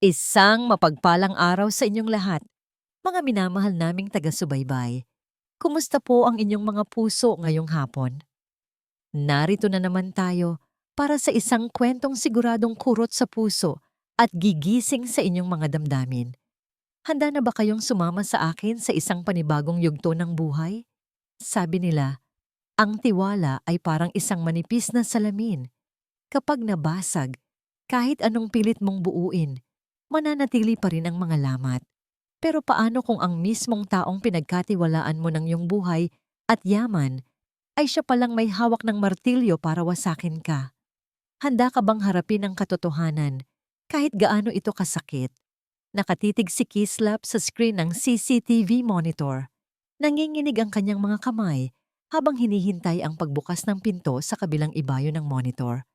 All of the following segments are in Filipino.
Isang mapagpalang araw sa inyong lahat, mga minamahal naming taga-subaybay. Kumusta po ang inyong mga puso ngayong hapon? Narito na naman tayo para sa isang kwentong siguradong kurot sa puso at gigising sa inyong mga damdamin. Handa na ba kayong sumama sa akin sa isang panibagong yugto ng buhay? Sabi nila, ang tiwala ay parang isang manipis na salamin. Kapag nabasag, kahit anong pilit mong buuin, mananatili pa rin ang mga lamat. Pero paano kung ang mismong taong pinagkatiwalaan mo ng iyong buhay at yaman ay siya palang may hawak ng martilyo para wasakin ka? Handa ka bang harapin ang katotohanan kahit gaano ito kasakit? Nakatitig si Kislap sa screen ng CCTV monitor. Nanginginig ang kanyang mga kamay habang hinihintay ang pagbukas ng pinto sa kabilang ibayo ng monitor.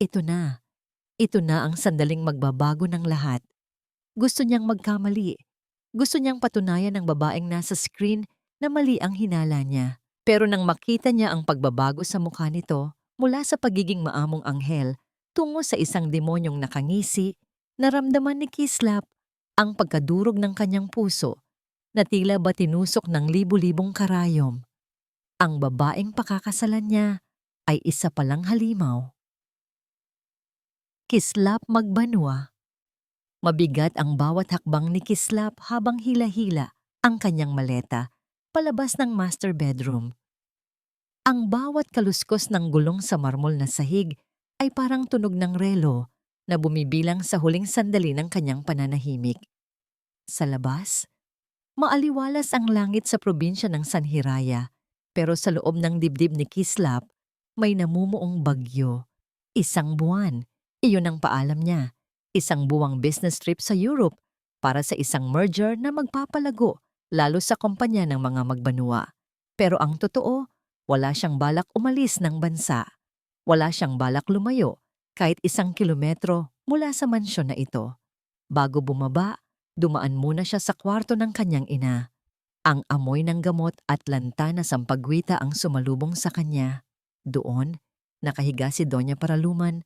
Ito na. Ito na ang sandaling magbabago ng lahat. Gusto niyang magkamali. Gusto niyang patunayan ng babaeng nasa screen na mali ang hinala niya. Pero nang makita niya ang pagbabago sa mukha nito mula sa pagiging maamong anghel tungo sa isang demonyong nakangisi, naramdaman ni Kislap ang pagkadurog ng kanyang puso na tila ba tinusok ng libu-libong karayom. Ang babaeng pakakasalan niya ay isa palang halimaw. Kislap magbanwa. Mabigat ang bawat hakbang ni Kislap habang hila-hila ang kanyang maleta palabas ng master bedroom. Ang bawat kaluskos ng gulong sa marmol na sahig ay parang tunog ng relo na bumibilang sa huling sandali ng kanyang pananahimik. Sa labas, maaliwalas ang langit sa probinsya ng Sanhiraya, pero sa loob ng dibdib ni Kislap may namumuong bagyo. Isang buwan, iyon ang paalam niya. Isang buwang business trip sa Europe para sa isang merger na magpapalago lalo sa kumpanya ng mga magbanwa. Pero ang totoo, wala siyang balak umalis ng bansa. Wala siyang balak lumayo kahit 1 kilometro mula sa mansyon na ito. Bago bumaba, dumaan muna siya sa kwarto ng kanyang ina. Ang amoy ng gamot at lanta na sampagwita ang sumalubong sa kanya. Doon, nakahiga si Doña Paraluman,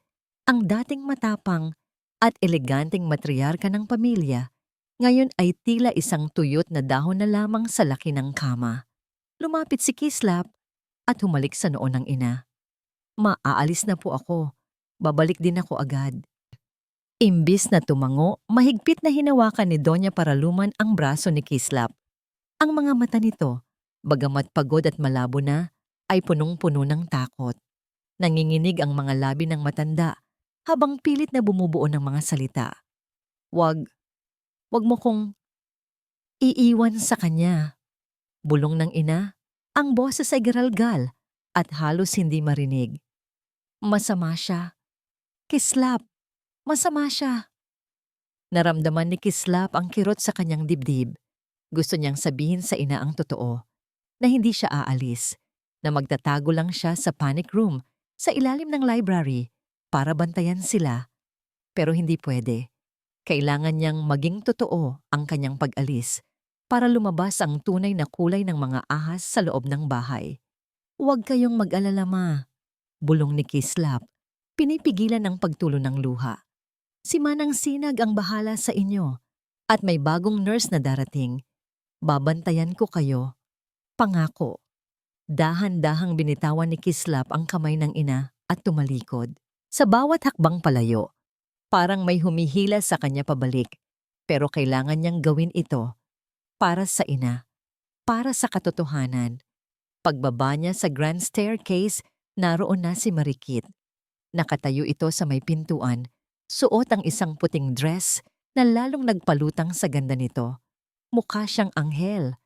ang dating matapang at eleganteng matriarka ng pamilya, ngayon ay tila isang tuyot na dahon na lamang sa laki ng kama. Lumapit si Kislap at humalik sa noo ng ina. Maaalis na po ako. Babalik din ako agad. Imbis na tumango, mahigpit na hinawakan ni Doña Paraluman ang braso ni Kislap. Ang mga mata nito, bagamat pagod at malabo na, ay punong-puno ng takot. Nanginginig ang mga labi ng matanda habang pilit na bumubuo ng mga salita. Wag mo kong iiwan sa kanya. Bulong ng ina, ang boses ay garalgal at halos hindi marinig. Masama siya. Kislap, masama siya. Naramdaman ni Kislap ang kirot sa kanyang dibdib. Gusto niyang sabihin sa ina ang totoo, na hindi siya aalis, na magtatago lang siya sa panic room sa ilalim ng library para bantayan sila. Pero hindi pwede. Kailangan niyang maging totoo ang kanyang pag-alis para lumabas ang tunay na kulay ng mga ahas sa loob ng bahay. Huwag kayong mag-alala, ma. Bulong ni Kislap, pinipigilan ang pagtulo ng luha. Si Manang Sinag ang bahala sa inyo at may bagong nurse na darating. Babantayan ko kayo. Pangako. Dahan-dahang binitawan ni Kislap ang kamay ng ina at tumalikod. Sa bawat hakbang palayo, parang may humihila sa kanya pabalik. Pero kailangan niyang gawin ito para sa ina, para sa katotohanan. Pagbaba niya sa grand staircase, naroon na si Marikit. Nakatayo ito sa may pintuan, suot ang isang puting dress na lalong nagpalutang sa ganda nito. Mukha siyang anghel.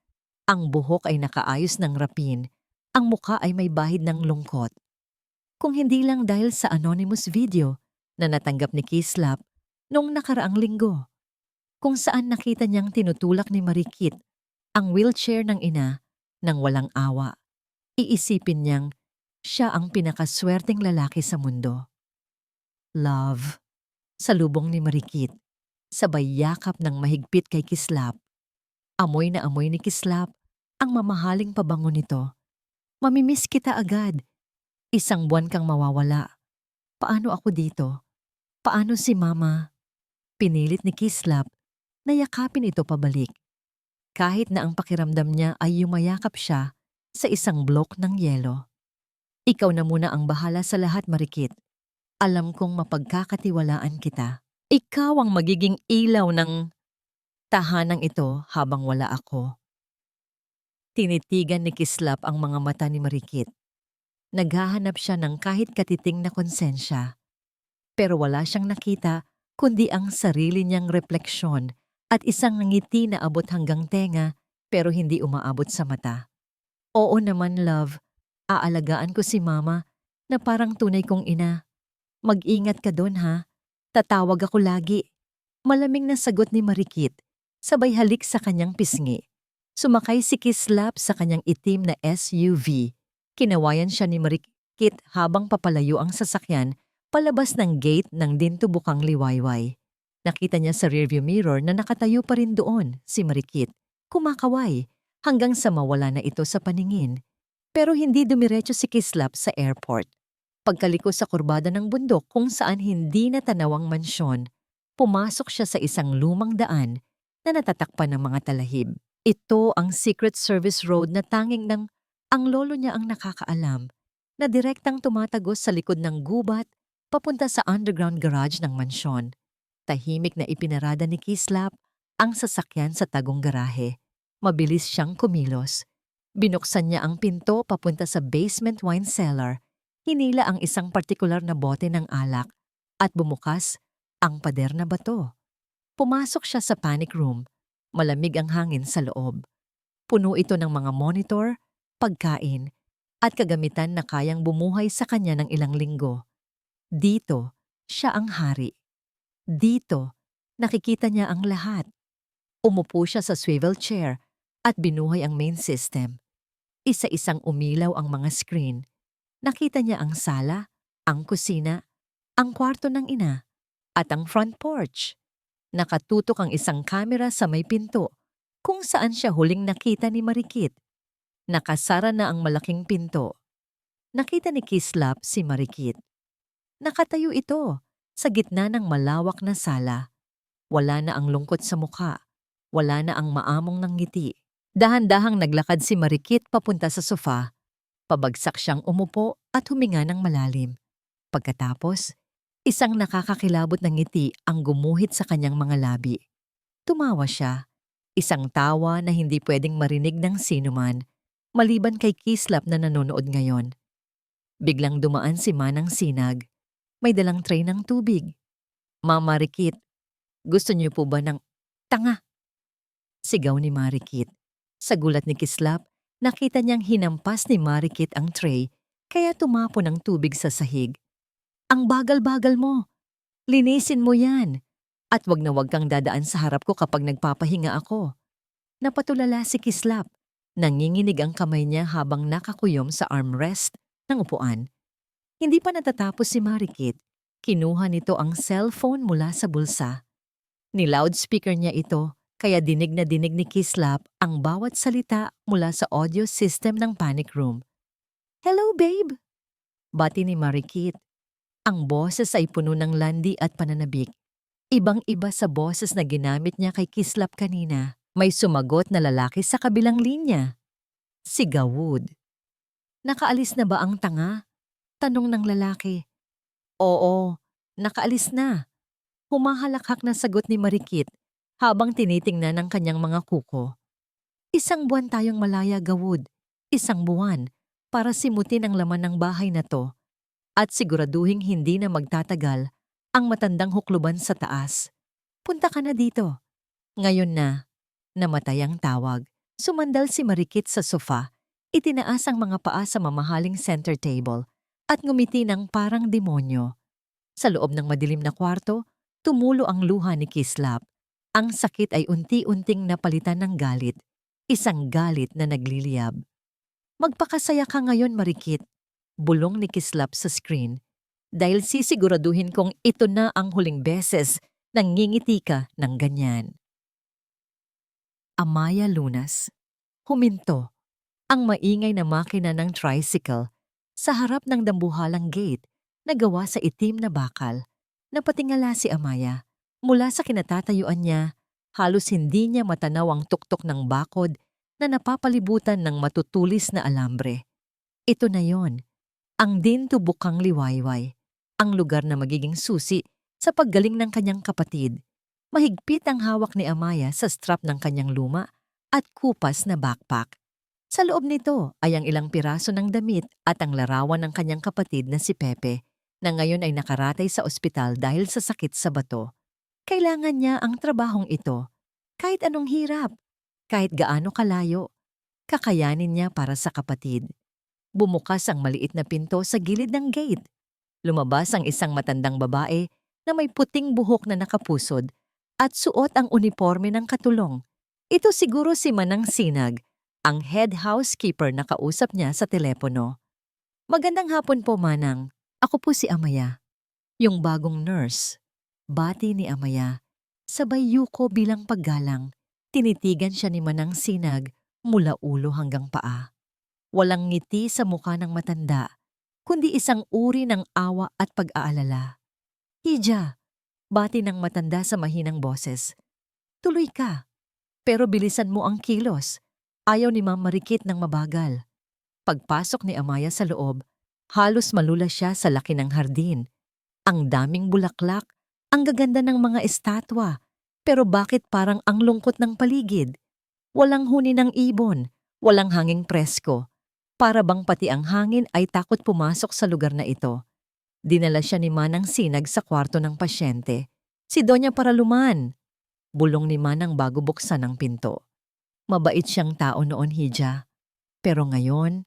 Ang buhok ay nakaayos ng rapin. Ang mukha ay may bahid ng lungkot. Kung hindi lang dahil sa anonymous video na natanggap ni Kislap noong nakaraang linggo, kung saan nakita niyang tinutulak ni Marikit ang wheelchair ng ina nang walang awa. Iisipin niyang siya ang pinakaswerteng lalaki sa mundo. Love, salubong ni Marikit, sabay yakap ng mahigpit kay Kislap. Amoy na amoy ni Kislap ang mamahaling pabango nito. Mamimiss kita agad. 1 buwan kang mawawala. Paano ako dito? Paano si Mama? Pinilit ni Kislap na yakapin ito pabalik, kahit na ang pakiramdam niya ay yumayakap siya sa isang blok ng yelo. Ikaw na muna ang bahala sa lahat, Marikit. Alam kong mapagkakatiwalaan kita. Ikaw ang magiging ilaw ng tahanang ito habang wala ako. Tinitigan ni Kislap ang mga mata ni Marikit. Naghahanap siya ng kahit katiting na konsensya. Pero wala siyang nakita kundi ang sarili niyang refleksyon at isang ngiti na abot hanggang tenga pero hindi umaabot sa mata. Oo naman, love. Aalagaan ko si mama na parang tunay kong ina. Mag-ingat ka doon, ha? Tatawag ako lagi. Malamig na sagot ni Marikit, sabay halik sa kanyang pisngi. Sumakay si Kislap sa kanyang itim na SUV. Kinawayan siya ni Marikit habang papalayo ang sasakyan palabas ng gate ng dintubukang liwayway. Nakita niya sa rearview mirror na nakatayo pa rin doon si Marikit, kumakaway, hanggang sa mawala na ito sa paningin. Pero hindi dumiretso si Kislap sa airport. Pagkaliko sa kurbada ng bundok kung saan hindi natanaw ang mansyon, pumasok siya sa isang lumang daan na natatakpan ng mga talahib. Ito ang Secret Service Road na tanging ng ang lolo niya ang nakakaalam, na direktang tumatagos sa likod ng gubat papunta sa underground garage ng mansyon. Tahimik na ipinarada ni Kislap ang sasakyan sa tagong garahe. Mabilis siyang kumilos. Binuksan niya ang pinto papunta sa basement wine cellar. Hinila ang isang partikular na bote ng alak at bumukas ang pader na bato. Pumasok siya sa panic room. Malamig ang hangin sa loob. Puno ito ng mga monitor, pagkain, at kagamitan na kayang bumuhay sa kanya ng ilang linggo. Dito, siya ang hari. Dito, nakikita niya ang lahat. Umupo siya sa swivel chair at binuhay ang main system. Isa-isang umilaw ang mga screen. Nakita niya ang sala, ang kusina, ang kwarto ng ina, at ang front porch. Nakatutok ang isang kamera sa may pinto, kung saan siya huling nakita ni Marikit. Nakasara na ang malaking pinto. Nakita ni Kislap si Marikit. Nakatayo ito sa gitna ng malawak na sala. Wala na ang lungkot sa mukha. Wala na ang maamong ng ngiti. Dahan-dahang naglakad si Marikit papunta sa sofa. Pabagsak siyang umupo at huminga ng malalim. Pagkatapos, isang nakakakilabot na ngiti ang gumuhit sa kanyang mga labi. Tumawa siya. Isang tawa na hindi pwedeng marinig ng sinuman, maliban kay Kislap na nanonood ngayon. Biglang dumaan si Manang Sinag. May dalang tray ng tubig. Mama Marikit, gusto niyo po ba ng tanga? Sigaw ni Marikit. Sa gulat ni Kislap, nakita niyang hinampas ni Marikit ang tray, kaya tumapo ng tubig sa sahig. Ang bagal-bagal mo. Linisin mo yan. At wag na wag kang dadaan sa harap ko kapag nagpapahinga ako. Napatulala si Kislap. Nanginginig ang kamay niya habang nakakuyom sa armrest ng upuan. Hindi pa natatapos si Marikit. Kinuha nito ang cellphone mula sa bulsa. Ni-loudspeaker niya ito, kaya dinig na dinig ni Kislap ang bawat salita mula sa audio system ng panic room. Hello, babe! Bati ni Marikit. Ang boses ay puno ng landi at pananabik. Ibang-iba sa boses na ginamit niya kay Kislap kanina. May sumagot na lalaki sa kabilang linya. Si Gawud. Nakaalis na ba ang tanga? Tanong ng lalaki. Oo, nakaalis na. Humahalakhak na sagot ni Marikit habang tinitingnan ang kanyang mga kuko. Isang buwan tayong malaya, Gawud. Isang buwan para simutin ang laman ng bahay na to at siguraduhing hindi na magtatagal ang matandang hukluban sa taas. Punta ka na dito. Ngayon na. Namatay ang tawag. Sumandal si Marikit sa sofa, itinaas ang mga paa sa mamahaling center table at ngumiti ng parang demonyo. Sa loob ng madilim na kwarto, tumulo ang luha ni Kislap. Ang sakit ay unti-unting napalitan ng galit, isang galit na nagliliyab. Magpakasaya ka ngayon, Marikit, bulong ni Kislap sa screen, dahil sisiguraduhin kong ito na ang huling beses nang ngingiti ka ng ganyan. Amaya Lunas. Huminto ang maingay na makina ng tricycle sa harap ng dambuhalang gate na gawa sa itim na bakal. Napatingala si Amaya Mula sa kinatatayuan niya, halos hindi niya matanaw ang tuktok ng bakod na napapalibutan ng matutulis na alambre. Ito na yon, ang Dintubukang Liwayway, ang lugar na magiging susi sa paggaling ng kanyang kapatid. Mahigpit ang hawak ni Amaya sa strap ng kanyang luma at kupas na backpack. Sa loob nito ay ang ilang piraso ng damit at ang larawan ng kanyang kapatid na si Pepe, na ngayon ay nakaratay sa ospital dahil sa sakit sa bato. Kailangan niya ang trabahong ito. Kahit anong hirap, kahit gaano kalayo, kakayanin niya para sa kapatid. Bumukas ang maliit na pinto sa gilid ng gate. Lumabas ang isang matandang babae na may puting buhok na nakapusod at suot ang uniforme ng katulong. Ito siguro si Manang Sinag, ang head housekeeper na kausap niya sa telepono. "Magandang hapon po, Manang. Ako po si Amaya, yung bagong nurse." Bati ni Amaya. Sabay yuko bilang paggalang. Tinitigan siya ni Manang Sinag mula ulo hanggang paa. Walang ngiti sa mukha ng matanda, kundi isang uri ng awa at pag-aalala. "Hija," bati ng matanda sa mahinang boses. "Tuloy ka, pero bilisan mo ang kilos." Ayaw ni Ma'am Marikit ng mabagal. Pagpasok ni Amaya sa loob, halos malula siya sa laki ng hardin. Ang daming bulaklak, ang gaganda ng mga estatwa, pero bakit parang ang lungkot ng paligid? Walang huni ng ibon, walang hanging presko. Para bang pati ang hangin ay takot pumasok sa lugar na ito. Dinala siya ni Manang Sinag sa kwarto ng pasyente. "Si Doña Paraluman," bulong ni Manang bago buksan ang pinto. Mabait siyang tao noon, Hija. Pero ngayon,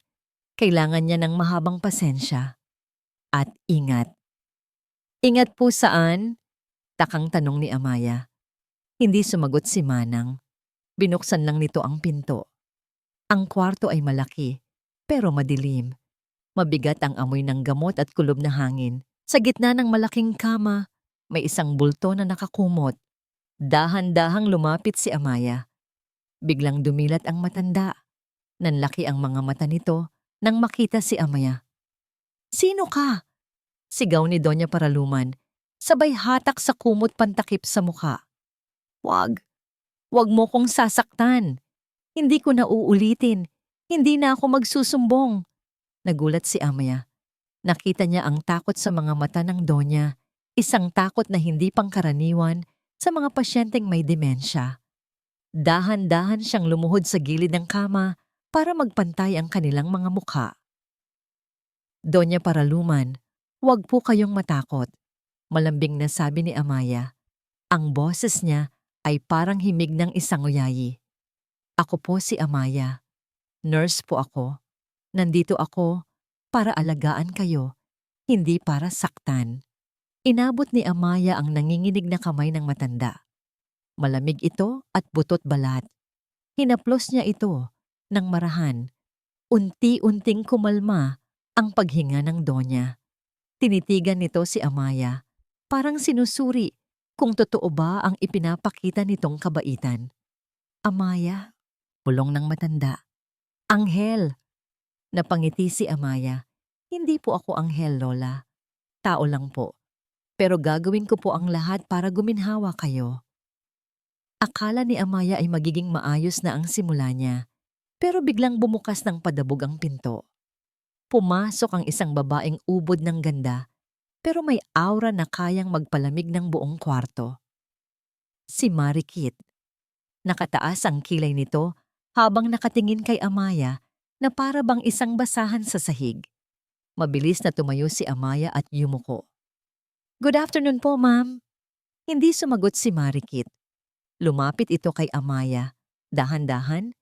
kailangan niya ng mahabang pasensya. At ingat. "Ingat po saan?" takang tanong ni Amaya. Hindi sumagot si Manang. Binuksan lang nito ang pinto. Ang kwarto ay malaki, pero madilim. Mabigat ang amoy ng gamot at kulob na hangin. Sa gitna ng malaking kama, may isang bulto na nakakumot. Dahan-dahang lumapit si Amaya. Biglang dumilat ang matanda. Nanlaki ang mga mata nito nang makita si Amaya. "Sino ka?" sigaw ni Doña Paraluman, sabay hatak sa kumot pantakip sa mukha. "Wag, wag mo kong sasaktan. Hindi ko na uulitin. Hindi na ako magsusumbong." Nagulat si Amaya. Nakita niya ang takot sa mga mata ng Donya, isang takot na hindi pangkaraniwan sa mga pasyenteng may demensya. Dahan-dahan siyang lumuhod sa gilid ng kama para magpantay ang kanilang mga mukha. "Doña Paraluman, huwag po kayong matakot," malambing na sabi ni Amaya. Ang boses niya ay parang himig ng isang uyayi. "Ako po si Amaya. Nurse po ako. Nandito ako para alagaan kayo, hindi para saktan." Inabot ni Amaya ang nanginginig na kamay ng matanda. Malamig ito at butot balat. Hinaplos niya ito ng marahan. Unti-unting kumalma ang paghinga ng Donya. Tinitigan nito si Amaya, parang sinusuri kung totoo ba ang ipinapakita nitong kabaitan. "Amaya," bulong ng matanda. "Anghel." Napangiti si Amaya. "Hindi po ako anghel, Lola. Tao lang po. Pero gagawin ko po ang lahat para guminhawa kayo." Akala ni Amaya ay magiging maayos na ang simula niya, pero biglang bumukas ng padabog ang pinto. Pumasok ang isang babaeng ubod ng ganda, pero may aura na kayang magpalamig ng buong kwarto. Si Marikit. Nakataas ang kilay nito habang nakatingin kay Amaya na para bang isang basahan sa sahig. Mabilis na tumayo si Amaya at yumuko. "Good afternoon po, ma'am." Hindi sumagot si Marikit. Lumapit ito kay Amaya, dahan-dahan,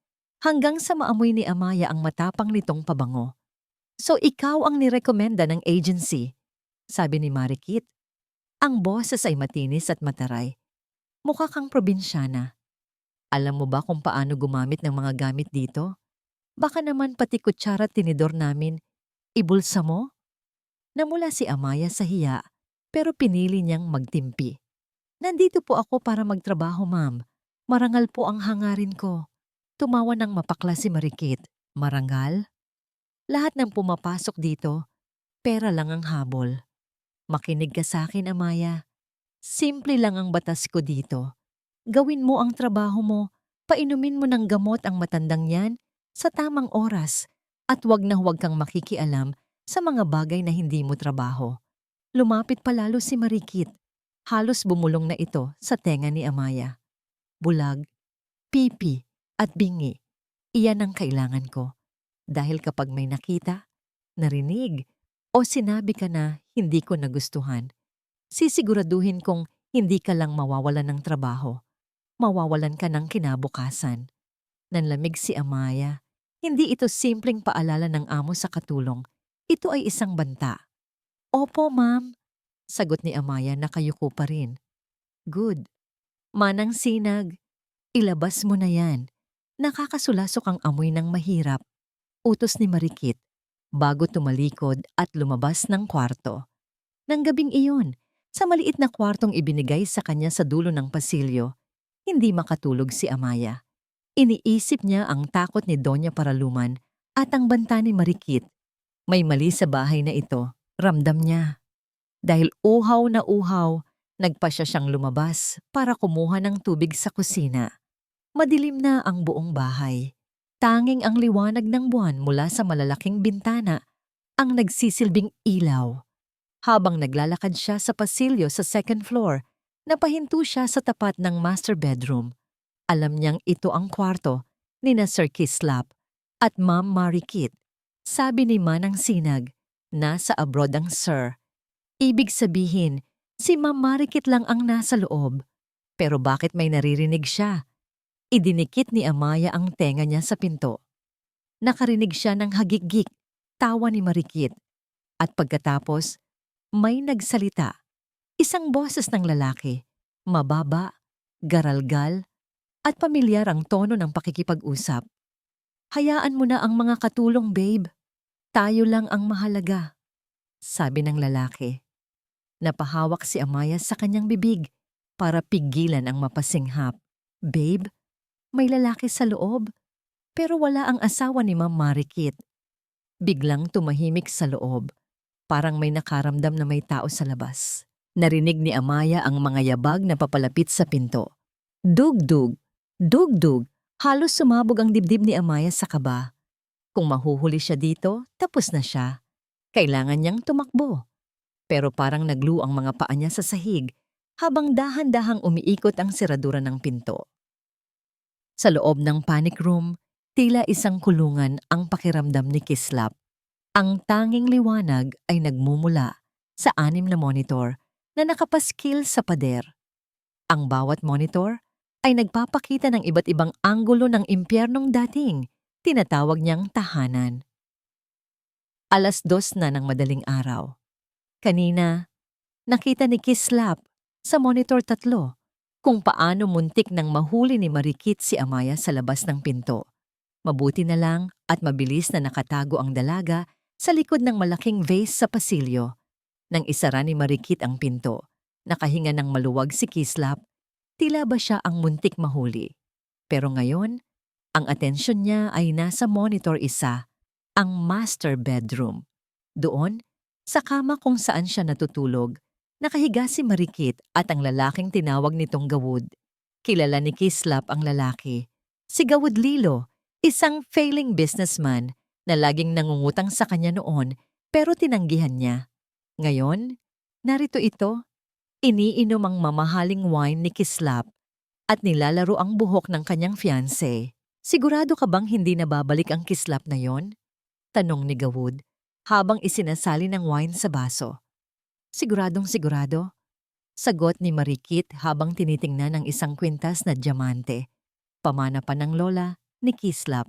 hanggang sa maamoy ni Amaya ang matapang nitong pabango. "So ikaw ang nirekomenda ng agency," sabi ni Marikit. Ang boses ay matinis at mataray. "Mukha kang probinsyana. Alam mo ba kung paano gumamit ng mga gamit dito? Baka naman pati kutsara at tinidor namin, ibulsa mo?" Namula si Amaya sa hiya, pero pinili niyang magtimpi. "Nandito po ako para magtrabaho, ma'am. Marangal po ang hangarin ko." Tumawa ng mapakla si Marikit. "Marangal? Lahat ng pumapasok dito, pera lang ang habol. Makinig ka sa akin, Amaya. Simple lang ang batas ko dito. Gawin mo ang trabaho mo, painumin mo ng gamot ang matandang yan sa tamang oras at huwag kang makikialam sa mga bagay na hindi mo trabaho. Lumapit palalo si Marikit. Halos bumulong na ito sa tenga ni Amaya. Bulag, pipi, at bingi. Iyan ang kailangan ko. Dahil kapag may nakita, narinig, o sinabi ka na hindi ko nagustuhan, sisiguraduhin kong hindi ka lang mawawalan ng trabaho. Mawawalan ka ng kinabukasan. Nanlamig si Amaya. Hindi ito simpleng paalala ng amo sa katulong. Ito ay isang banta. Opo, ma'am. Sagot ni Amaya na kayuko pa rin. Good. Manang Sinag, ilabas mo na yan. Nakakasulasok ang amoy ng mahirap. Utos ni Marikit bago tumalikod at lumabas ng kwarto. Nang gabing iyon, sa maliit na kwartong ibinigay sa kanya sa dulo ng pasilyo, hindi makatulog si Amaya. Iniisip niya ang takot ni Doña Paraluman at ang banta ni Marikit. May mali sa bahay na ito, ramdam niya. Dahil uhaw na uhaw, nagpa siya siyang lumabas para kumuha ng tubig sa kusina. Madilim na ang buong bahay. Tanging ang liwanag ng buwan mula sa malalaking bintana ang nagsisilbing ilaw. Habang naglalakad siya sa pasilyo sa second floor, napahinto siya sa tapat ng master bedroom. Alam niyang ito ang kwarto ni na Sir Kislap at Ma'am Marikit. Sabi ni Manang Sinag, nasa abroad ang Sir. Ibig sabihin, si Ma'am Marikit lang ang nasa loob. Pero bakit may naririnig siya? Idinikit ni Amaya ang tenga niya sa pinto. Nakarinig siya ng hagik-gik, tawa ni Marikit. At pagkatapos, may nagsalita. Isang boses ng lalaki, mababa, garalgal, at pamilyar ang tono ng pakikipag-usap. Hayaan mo na ang mga katulong, babe. Tayo lang ang mahalaga, sabi ng lalaki. Napahawak si Amaya sa kanyang bibig para pigilan ang mapasinghap. Babe, may lalaki sa loob, pero wala ang asawa ni Ma'am Marikit. Biglang tumahimik sa loob, parang may nakaramdam na may tao sa labas. Narinig ni Amaya ang mga yabag na papalapit sa pinto. Dugdug, dugdug, halos sumabog ang dibdib ni Amaya sa kaba. Kung mahuhuli siya dito, tapos na siya. Kailangan niyang tumakbo. Pero parang naglu ang mga paa niya sa sahig habang dahan-dahang umiikot ang seradura ng pinto. Sa loob ng panic room, tila isang kulungan ang pakiramdam ni Kislap. Ang tanging liwanag ay nagmumula sa 6 na monitor na nakapaskil sa pader. Ang bawat monitor ay nagpapakita ng iba't ibang anggulo ng impyernong dating tinatawag niyang tahanan. 2:00 na ng madaling araw. Kanina, nakita ni Kislap sa monitor 3 kung paano muntik nang mahuli ni Marikit si Amaya sa labas ng pinto. Mabuti na lang at mabilis na nakatago ang dalaga sa likod ng malaking vase sa pasilyo. Nang isara ni Marikit ang pinto, nakahinga ng maluwag si Kislap, tila ba siya ang muntik mahuli. Pero ngayon, ang atensyon niya ay nasa monitor 1, ang master bedroom. Doon, sa kama kung saan siya natutulog, nakahiga si Marikit at ang lalaking tinawag nitong Gawud. Kilala ni Kislap ang lalaki. Si Gawud Lilo, isang failing businessman na laging nangungutang sa kanya noon pero tinanggihan niya. Ngayon, narito ito, iniinom ang mamahaling wine ni Kislap at nilalaro ang buhok ng kanyang fiancé. Sigurado ka bang hindi nababalik ang Kislap na yon? Tanong ni Gawud habang isinasali ng wine sa baso. Siguradong sigurado, sagot ni Marikit habang tinitingnan ang isang kwintas na diamante. Pamana pa ng lola ni Kislap.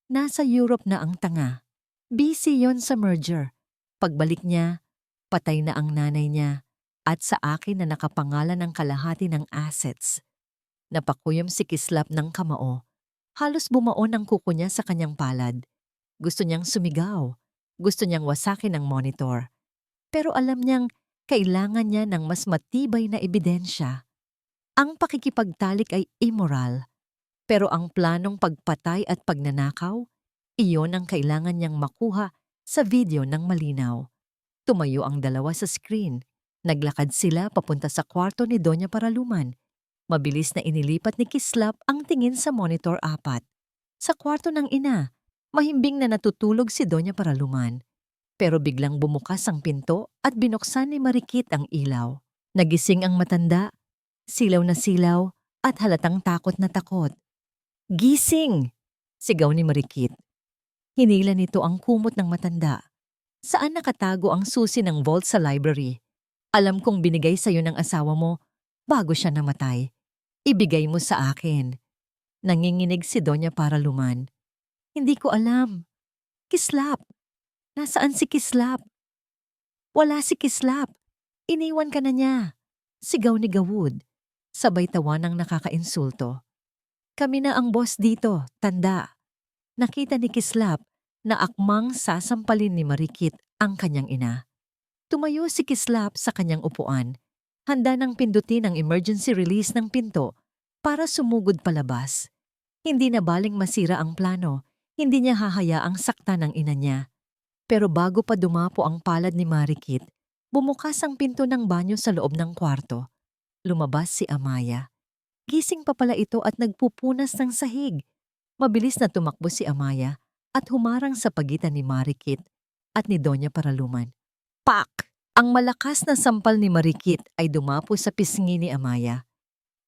Nasa Europe na ang tanga. Busy yon sa merger. Pagbalik niya, patay na ang nanay niya at sa akin na nakapangalan ng kalahati ng assets. Napakuyom si Kislap ng kamao. Halos bumaon ang kuko niya sa kanyang palad. Gusto niyang sumigaw. Gusto niyang wasakin ang monitor. Pero alam niyang kailangan niya ng mas matibay na ebidensya. Ang pakikipagtalik ay immoral. Pero ang planong pagpatay at pagnanakaw, iyon ang kailangan niyang makuha sa video ng malinaw. Tumayo ang dalawa sa screen. Naglakad sila papunta sa kwarto ni Doña Paraluman. Mabilis na inilipat ni Kislap ang tingin sa monitor 4. Sa kwarto ng ina, mahimbing na natutulog si Doña Paraluman. Pero biglang bumukas ang pinto at binuksan ni Marikit ang ilaw. Nagising ang matanda, silaw na silaw at halatang takot na takot. "Gising!" sigaw ni Marikit. Hinila nito ang kumot ng matanda. "Saan nakatago ang susi ng vault sa library? Alam kong binigay sa'yo ng asawa mo bago siya namatay. Ibigay mo sa akin." Nanginginig si Doña Paraluman. "Hindi ko alam. Kislap! Nasaan si Kislap?" "Wala si Kislap. Iniwan ka na niya." Sigaw ni Gawud. Sabay tawa ng nakakainsulto. "Kami na ang boss dito, tanda." Nakita ni Kislap na akmang sasampalin ni Marikit ang kanyang ina. Tumayo si Kislap sa kanyang upuan. Handa nang pindutin ang emergency release ng pinto para sumugod palabas. Hindi na baling masira ang plano, hindi niya hahayaang saktan ng ina niya. Pero bago pa dumapo ang palad ni Marikit, bumukas ang pinto ng banyo sa loob ng kwarto. Lumabas si Amaya. Gising pa pala ito at nagpupunas ng sahig. Mabilis na tumakbo si Amaya at humarang sa pagitan ni Marikit at ni Doña Paraluman. Pak! Ang malakas na sampal ni Marikit ay dumapo sa pisngi ni Amaya.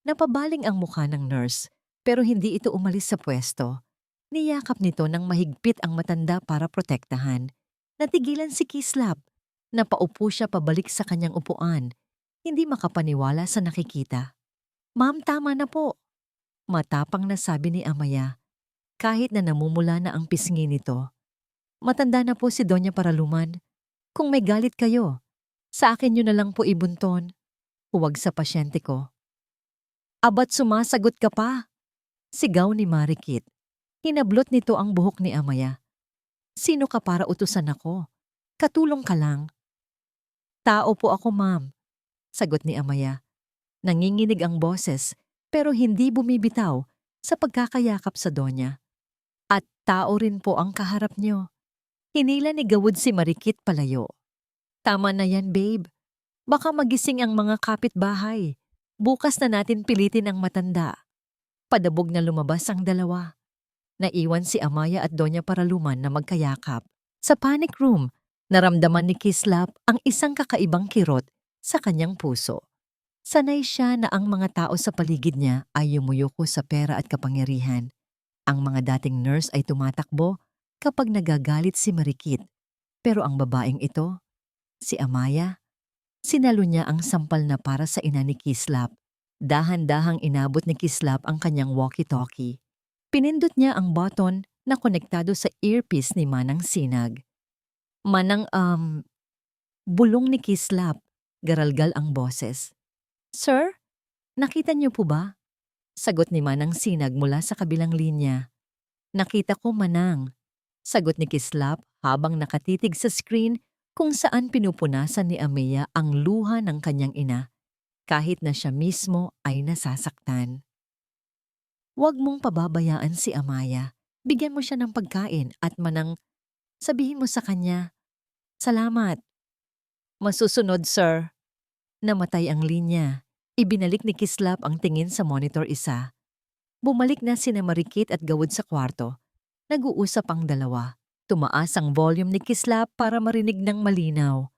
Napabaling ang mukha ng nurse pero hindi ito umalis sa pwesto. Niyakap nito ng mahigpit ang matanda para protektahan. Natigilan si Kislap. Napaupo siya pabalik sa kanyang upuan. Hindi makapaniwala sa nakikita. "Ma'am, tama na po." Matapang na sabi ni Amaya. Kahit na namumula na ang pisngi nito. "Matanda na po si Doña Paraluman. Kung may galit kayo, sa akin nyo na lang po ibunton. Huwag sa pasyente ko." "Aba't sumasagot ka pa?" Sigaw ni Marikit. Hinablot nito ang buhok ni Amaya. "Sino ka para utusan ako? Katulong ka lang." "Tao po ako, ma'am," sagot ni Amaya. Nanginginig ang boses pero hindi bumibitaw sa pagkakayakap sa Donya. "At tao rin po ang kaharap nyo." Hinila ni Gawud si Marikit palayo. "Tama na yan, babe. Baka magising ang mga kapitbahay. Bukas na natin pilitin ang matanda." Padabog na lumabas ang dalawa. Naiwan si Amaya at Doña Paraluman na magkayakap. Sa panic room, naramdaman ni Kislap ang isang kakaibang kirot sa kanyang puso. Sanay siya na ang mga tao sa paligid niya ay yumuyuko sa pera at kapangyarihan. Ang mga dating nurse ay tumatakbo kapag nagagalit si Marikit. Pero ang babaeng ito, si Amaya, sinalo niya ang sampal na para sa ina ni Kislap. Dahan-dahang inabot ni Kislap ang kanyang walkie-talkie. Pinindot niya ang button na konektado sa earpiece ni Manang Sinag. "Manang, bulong ni Kislap, garalgal ang boses. "Sir, nakita niyo po ba?" Sagot ni Manang Sinag mula sa kabilang linya. "Nakita ko, Manang," sagot ni Kislap habang nakatitig sa screen kung saan pinupunasan ni Amaya ang luha ng kanyang ina, kahit na siya mismo ay nasasaktan. "Huwag mong pababayaan si Amaya. Bigyan mo siya ng pagkain at Manang, sabihin mo sa kanya, 'Salamat.'" "Masusunod, sir." Namatay ang linya. Ibinalik ni Kislap ang tingin sa monitor 1. Bumalik na sina Marikit at Gawud sa kwarto. Nag-uusap ang dalawa. Tumaas ang volume ni Kislap para marinig ng malinaw.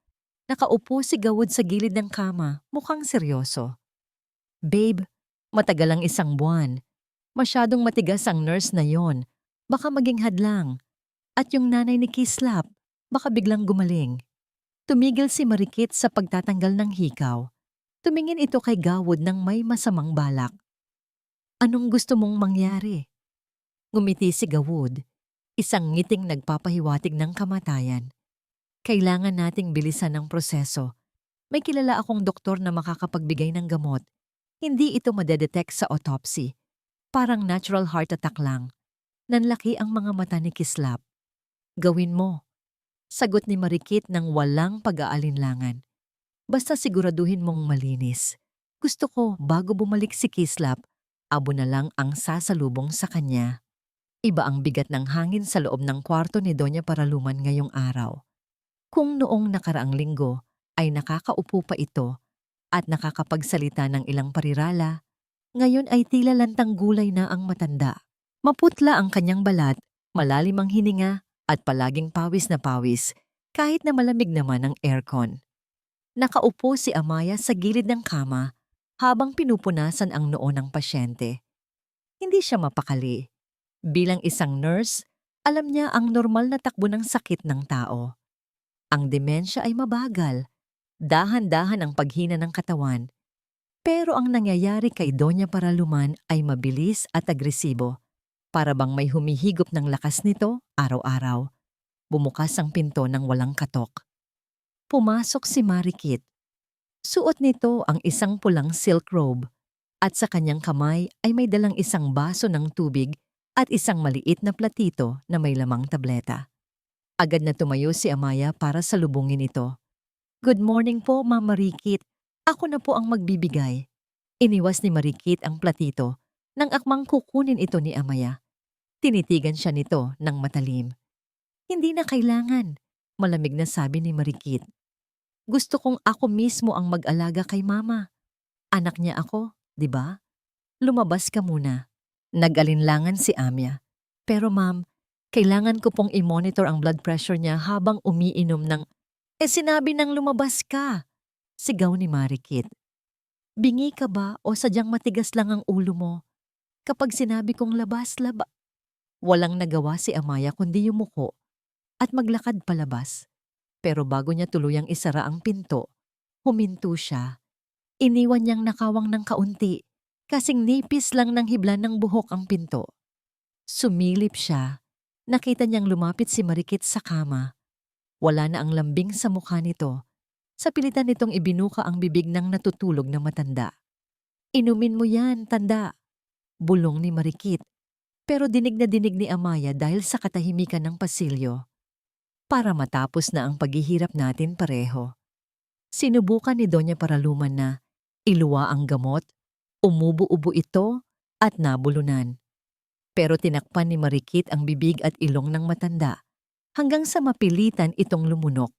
Nakaupo si Gawud sa gilid ng kama, mukhang seryoso. "Babe, matagal ang 1 buwan. Masyadong matigas ang nurse na yon. Baka maging hadlang. At yung nanay ni Kislap, baka biglang gumaling." Tumigil si Marikit sa pagtatanggal ng hikaw. Tumingin ito kay Gawud ng may masamang balak. "Anong gusto mong mangyari?" Ngumiti si Gawud, isang ngiting nagpapahiwatig ng kamatayan. "Kailangan nating bilisan ang proseso. May kilala akong doktor na makakapagbigay ng gamot. Hindi ito madedetect sa autopsy. Parang natural heart attack lang." Nanlaki ang mga mata ni Kislap. "Gawin mo," sagot ni Marikit ng walang pag-aalinlangan. "Basta siguraduhin mong malinis. Gusto ko bago bumalik si Kislap, abo na lang ang sasalubong sa kanya." Iba ang bigat ng hangin sa loob ng kwarto ni Doña Paraluman ngayong araw. Kung noong nakaraang linggo, ay nakakaupo pa ito at nakakapagsalita ng ilang parirala. Ngayon ay tila lantang gulay na ang matanda. Maputla ang kanyang balat, malalim ang hininga at palaging pawis na pawis kahit na malamig naman ang aircon. Nakaupo si Amaya sa gilid ng kama habang pinupunasan ang noo ng pasyente. Hindi siya mapakali. Bilang isang nurse, alam niya ang normal na takbo ng sakit ng tao. Ang demensya ay mabagal, dahan-dahan ang paghina ng katawan. Pero ang nangyayari kay Doña Paraluman ay mabilis at agresibo. Para bang may humihigop ng lakas nito araw-araw. Bumukas ang pinto ng walang katok. Pumasok si Marikit. Suot nito ang isang pulang silk robe at sa kanyang kamay ay may dalang isang baso ng tubig at isang maliit na platito na may lamang tableta. Agad na tumayo si Amaya para salubungin ito. "Good morning po, Ma'am Marikit. Ako na po ang magbibigay." Iniwas ni Marikit ang platito nang akmang kukunin ito ni Amaya. Tinitigan siya nito ng matalim. "Hindi na kailangan," malamig na sabi ni Marikit. "Gusto kong ako mismo ang mag-alaga kay Mama. Anak niya ako, di ba? Lumabas ka muna." Nag-alinlangan si Amya. "Pero ma'am, kailangan ko pong i-monitor ang blood pressure niya habang umiinom ng..." Sinabi nang lumabas ka!" Sigaw ni Marikit. "Bingi ka ba o sadyang matigas lang ang ulo mo? Kapag sinabi kong labas. Walang nagawa si Amaya kundi yumuko at maglakad palabas. Pero bago niya tuluyang isara ang pinto, huminto siya. Iniwan niyang nakawang ng kaunti, kasing nipis lang ng hibla ng buhok ang pinto. Sumilip siya. Nakita niyang lumapit si Marikit sa kama. Wala na ang lambing sa mukha nito. Sa pilitan nitong ibinuka ang bibig ng natutulog na matanda. "Inumin mo yan, tanda," bulong ni Marikit. Pero dinig na dinig ni Amaya dahil sa katahimikan ng pasilyo. "Para matapos na ang paghihirap natin pareho." Sinubukan ni Doña Paraluman na iluwa ang gamot, umubo-ubo ito at nabulunan. Pero tinakpan ni Marikit ang bibig at ilong ng matanda hanggang sa mapilitan itong lumunok.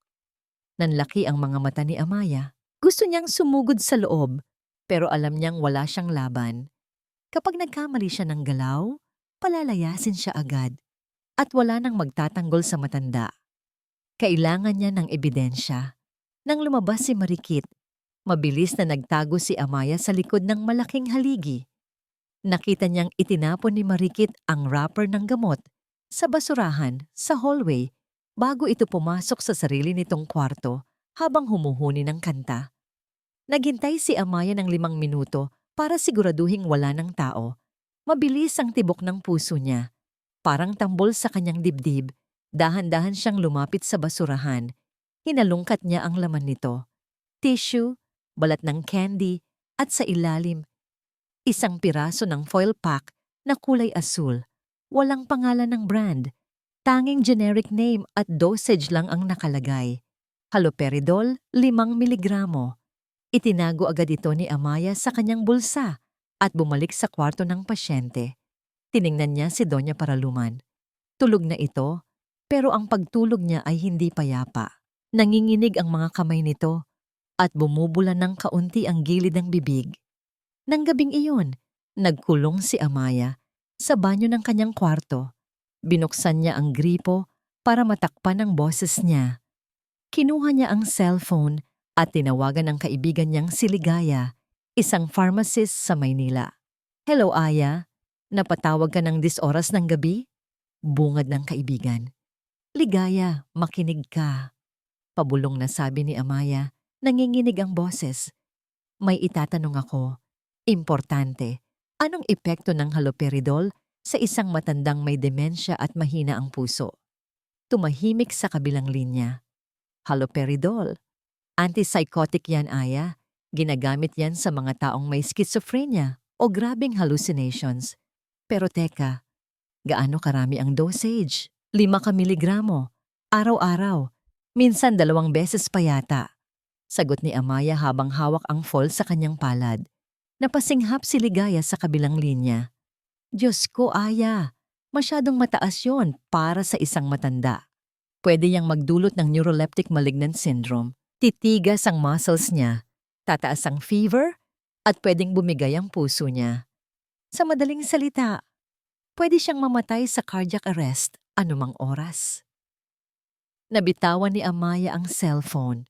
Nanlaki ang mga mata ni Amaya. Gusto niyang sumugod sa loob, pero alam niyang wala siyang laban. Kapag nagkamali siya ng galaw, palalayasin siya agad at wala nang magtatanggol sa matanda. Kailangan niya ng ebidensya. Nang lumabas si Marikit, mabilis na nagtago si Amaya sa likod ng malaking haligi. Nakita niyang itinapon ni Marikit ang wrapper ng gamot sa basurahan sa hallway bago ito pumasok sa sarili nitong kwarto habang humuhuni ng kanta. Naghintay si Amaya ng 5 minuto para siguraduhing wala ng tao. Mabilis ang tibok ng puso niya. Parang tambol sa kanyang dibdib, dahan-dahan siyang lumapit sa basurahan. Hinalungkat niya ang laman nito. Tissue, balat ng candy, at sa ilalim, isang piraso ng foil pack na kulay asul. Walang pangalan ng brand. Tanging generic name at dosage lang ang nakalagay. Haloperidol, 5 miligramo. Itinago agad ito ni Amaya sa kanyang bulsa at bumalik sa kwarto ng pasyente. Tiningnan niya si Doña Paraluman. Tulog na ito, pero ang pagtulog niya ay hindi payapa. Nanginginig ang mga kamay nito at bumubula ng kaunti ang gilid ng bibig. Nang gabing iyon, nagkulong si Amaya sa banyo ng kanyang kwarto. Binuksan niya ang gripo para matakpan ang boses niya. Kinuha niya ang cellphone at tinawagan ang kaibigan niyang si Ligaya, isang pharmacist sa Maynila. "Hello, Aya. Napatawag ka ng 10 oras ng gabi?" Bungad ng kaibigan. "Ligaya, makinig ka." Pabulong na sabi ni Amaya, nanginginig ang boses. "May itatanong ako. Importante. Anong epekto ng haloperidol sa isang matandang may demensya at mahina ang puso?" Tumahimik sa kabilang linya. "Haloperidol. Antipsychotic yan, Aya. Ginagamit yan sa mga taong may schizophrenia o grabing hallucinations. Pero teka, gaano karami ang dosage? 5 ka miligramo. Araw-araw. Minsan 2 beses pa yata." Sagot ni Amaya habang hawak ang foil sa kanyang palad. Napasinghap si Ligaya sa kabilang linya. "Diyos ko, Aya. Masyadong mataas yon para sa isang matanda. Pwede yang magdulot ng neuroleptic malignant syndrome. Titigas ang muscles niya, tataas ang fever, at pwedeng bumigay ang puso niya. Sa madaling salita, pwede siyang mamatay sa cardiac arrest anumang oras. Nabitawan ni Amaya ang cellphone.